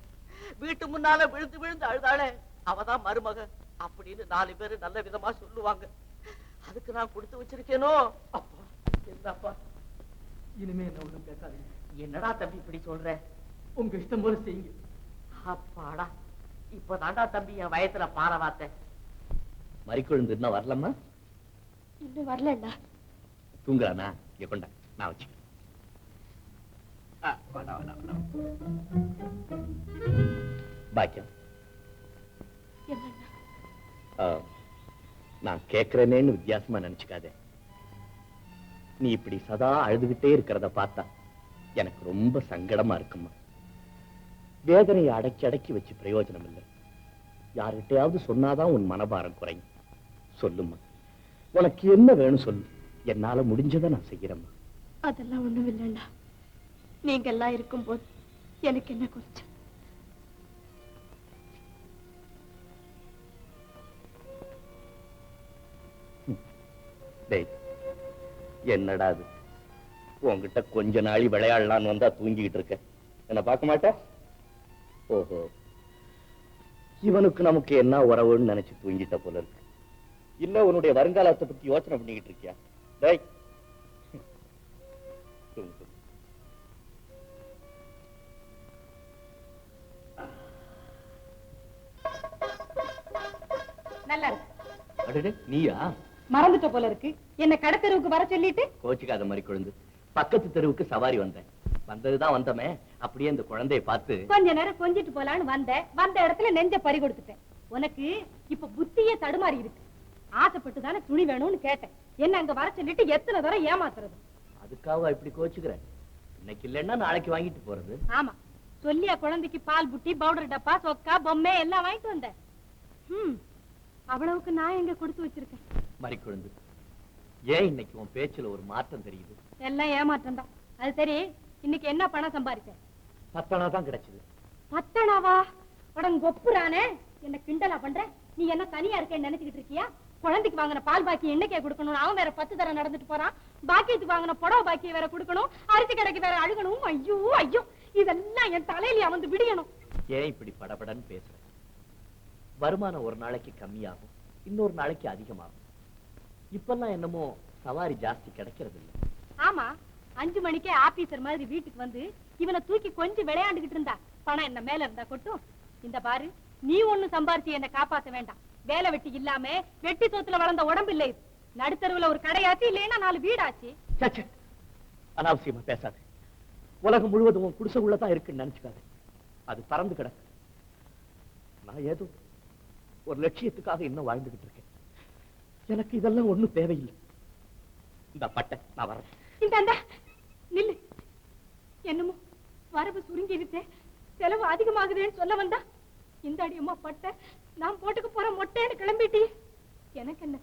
வீட்டு முன்னால விழுந்து விழுந்து அழுதாளே, அவதான் மருமக அப்படின்னு 4 பேரு நல்ல விதமா சொல்லுவாங்க. அதுக்கு நான் கொடுத்து வச்சிருக்கேனோ. அப்பா, என்னப்பா, இனிமே என்ன ஒண்ணும் பேசாதீங்க. என்னடா தம்பி இப்படி சொல்ற? உங்க இஷ்டம் போல செய்யுங்க. அப்பாடா, இப்பதான்டா தம்பி என் வயசுல பாரவாத்த. மறிக்கொழுந்து இன்னும் வரலம்மா? இன்னும் வரலண்ணா. தூங்குறானா? இங்க கொண்டா, நான் வச்சு. பாக்கியம், நான் கேட்கிறேனேன்னு வித்தியாசமா நினைச்சுக்காதே. நீ இப்படி சதா அழுதுகிட்டே இருக்கிறத பார்த்தா எனக்கு ரொம்ப சங்கடமா இருக்குமா. வேதனையை அடக்கி அடக்கி வச்சு பிரயோஜனம் இல்லை. யார்கிட்டயாவது சொன்னாதான் உன் மனபாரம் குறையும். சொல்லுமா, உனக்கு என்ன வேணும் சொல்லு, என்னால முடிஞ்சதை நான் செய்யறேம்மா. அதெல்லாம் ஒண்ணும் இல்லைண்ணா. நீங்க எல்லாம் இருக்கும் போது எனக்கு என்ன குறைச்சல்? என்னடா அது, உன்கிட்ட கொஞ்ச நாளி விளையாடலான்னு வந்தா தூங்கிட்டு இருக்க, என்ன பார்க்க மாட்ட? ஓஹோ, இவனுக்கு நமக்கு என்ன உறவுன்னு நினைச்சு தூங்கிட்ட போல இருக்கு. இல்ல உன்னுடைய வருங்காலத்தை பத்தி யோசனை பண்ணிக்கிட்டு இருக்கியா? டேய், நல்லா இருக்கு. நீயா? மறந்துட்ட போல இருக்கு. என்ன கடத்தெருவுக்கு வர சொல்லிட்டு கோச்சுக்காத மாதிரி குழந்தை. பக்கத்து தெருவுக்கு சவாரி வந்தேன். வந்ததுதான் வந்தமே, அப்படியே இந்த குழந்தைய பார்த்து கொஞ்ச நேரம் கொஞ்சிட்டு போலான்னு வந்தேன். வந்த இடத்துல நெஞ்ச பறி கொடுத்துட்டேன். உனக்கு இப்ப புத்தியே தடுமாறி இருக்கு. ஆசைப்பட்டு தானே துணி வேணும்னு கேட்டேன். என்ன அங்க வர சொல்லிட்டு எத்தனை தடவை ஏமாத்துறது? அதுக்காக இப்படி கோச்சுக்கிறேன். இன்னைக்கு இல்லைன்னா நாளைக்கு வாங்கிட்டு போறது. ஆமா, சொல்லியா குழந்தைக்கு பால் புட்டி, பவுடர் டப்பா, சொக்கா, பொம்மை எல்லாம் வாங்கிட்டு வந்தேன். அவ்வளவுக்கு நான் எங்க கொடுத்து வச்சிருக்கேன். மறி குழந்தை, ஏன் இன்னைக்கு உன் பேச்சுல ஒரு மாற்றம் தெரியுது? எல்லாம் ஏமாற்றம் தான். அது சரி, இன்னைக்கு என்ன பணம் சம்பாதிச்ச? 10 தான் கிடைச்சது. 10 உடம்பு கொப்புறானே. என்ன கிண்டலா பண்ற? நீ என்ன தனியா இருக்கேன்னு நினைச்சுக்கிட்டு இருக்கியா? குழந்தைக்கு வாங்கின பால் பாக்கி என்னைக்கே கொடுக்கணும். அவன் வேற 10 தரம் நடந்துட்டு போறான். பாக்கியத்துக்கு வாங்கின புடவை பாக்கியை வேற கொடுக்கணும். அரிசி கடைக்கு வேற அழுகணும். ஐயோ ஐயோ, இதெல்லாம் என் தலையில வந்து விடியணும். ஏன் இப்படி படபடன்னு பேசுற? வருமானம் ஒரு நாளைக்கு கம்மியாகும், இன்னொரு நாளைக்கு அதிகமாகும். இப்பெல்லாம் என்னமோ சவாரி ஜாஸ்தி கிடைக்கிறது இல்லை. ஆமா, 5 மணிக்கே ஆபீசர் மாதிரி வீட்டுக்கு வந்து இவனை தூக்கி கொஞ்சம் விளையாண்டுகிட்டு இருந்தா பணம் என்ன மேல இருந்தா கொட்டும். இந்த பாரு, நீ ஒண்ணு சம்பாரிச்சு என்ன காப்பாத்த வேண்டாம். வேலை வெட்டி இல்லாம வெட்டி சோத்துல வளர்ந்த உடம்பு இல்லை. நடுத்தருவுல ஒரு கடையாச்சு, இல்லைன்னா 4 வீடாச்சு. அனாவசியமா பேசாது. உலகம் முழுவதும் குடிசை உள்ளதான் இருக்குன்னு நினைச்சுக்காது. அது பறந்து கிடக்கு. நான் ஏதோ ஒரு லட்சியத்துக்காக இன்னும் வாழ்ந்துகிட்டு இருக்கேன். எனக்கு இதெல்லாம் ஒண்ணும் தேவையில்லை. இந்த பட்டை நான் வரேன். இந்த நில்லு. என்னமோ வரவு சுருங்கிருச்சே, செலவு அதிகமாகுதுன்னு சொல்ல வந்தா இந்த அடியம்மா பட்டை நான் போட்டுக்க போற மொட்டைன்னு கிளம்பிட்டி. எனக்கு என்ன,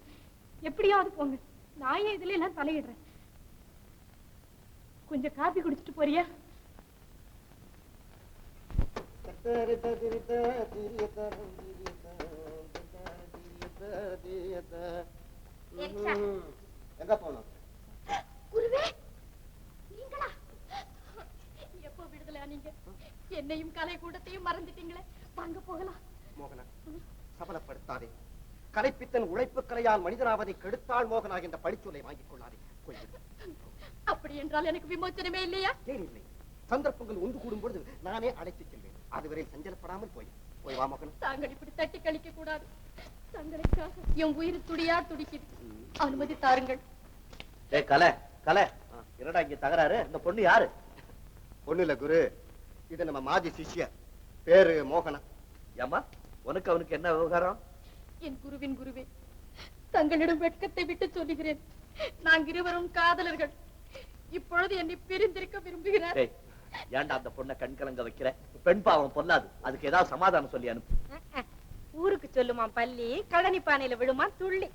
எப்படியாவது போங்க. நான் ஏன் இதுல எல்லாம் தலையிடுறேன். கொஞ்சம் காபி குடிச்சிட்டு போறியா? எங்க போனோம்? குருவே, நீங்களா? எப்போ விடுதலை நீங்க? என்னையும் கலை கூடத்தையும் மறந்துட்டீங்களே. வாங்க போகலாம். மோகனா, சபலப்படுத்தாதே. கலைப்பித்தன் உழைப்பு கலையால் மனிதனாவதை கெடுத்தாள் மோகனா என்ற படிச்சொல்லை வாங்கிக் கொள்ளாதே. அப்படி என்றால் எனக்கு விமோச்சனமே இல்லையா? ஏன் இல்லை? சந்தர்ப்பங்கள் ஒன்று கூடும் பொழுது நானே அழைத்துச் செல்வேன். அதுவரை சஞ்சலப்படாமல் போய் வா மோகனா. தாங்கள் இப்படி தட்டி கழிக்க கூடாது. தங்களுக்காக என் உயிர் துடியா துடிக்குது. அனுமதி தாருங்கள். கலை கலை, என்னடா இங்க தகராறு? இந்த பொண்ணு யாரு? பொண்ணு இல்ல குரு, இது நம்ம மாஜி சிஷ்ய, பேரு மோகனா. ஏமா, உனக்கு அவனுக்கு என்ன விவகாரம்? என் குருவின் குருவே, தங்களிடம் வெட்கத்தை விட்டு சொல்லுகிறேன். நாங்கள் இருவரும் காதலர்கள். இப்பொழுது என்னை பிரிந்திருக்க விரும்புகிறார். ஏன்டா அந்த பொண்ணை கண்கலங்க வைக்கிற? பெண் பாவம் பொல்லாது. அதுக்கு ஏதாவது சமாதானம் சொல்லி அனுப்பு. ஊருக்கு சொல்லுமா பள்ளி, கழனி பானையில விடுமா துள்ளி.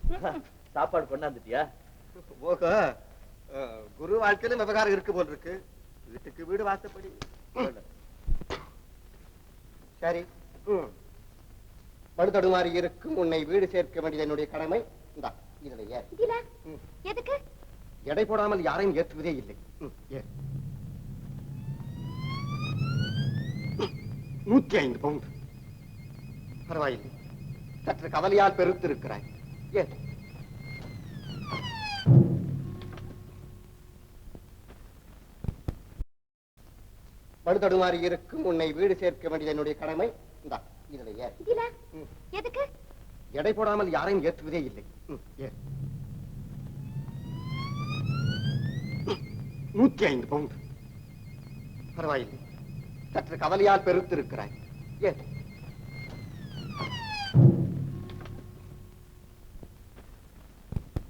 சாப்பாடு கொண்டாந்துட்டியா? ஓஹோ, குரு வாழ்க்கையில விவகாரம் இருக்கு போல் இருக்கு. வீட்டுக்கு வீடு வாசப்படி. சரி, படுதடுமாறி இருக்கும் உன்னை வீடு சேர்க்க வேண்டியது என்னுடைய கடமை. இந்தா, இதுல எதுக்கு? எடை போடாமல் யாரையும் ஏற்றுவதே இல்லை. 105 பவுண்ட். பரவாயில்லை, சற்று கவலையால் பெருத்து இருக்கிறாய். படுதடுமாறி இருக்கும் உன்னை வீடு சேர்க்க வேண்டியது என்னுடைய கடமை. இந்தா, இதுல எதுக்கு? எடை போடாமல் யாரையும் ஏற்றுவதே இல்லை. 105 பவுண்ட். பரவாயில்லை, சற்று கவலையால் பெருத்து இருக்கிறாய்.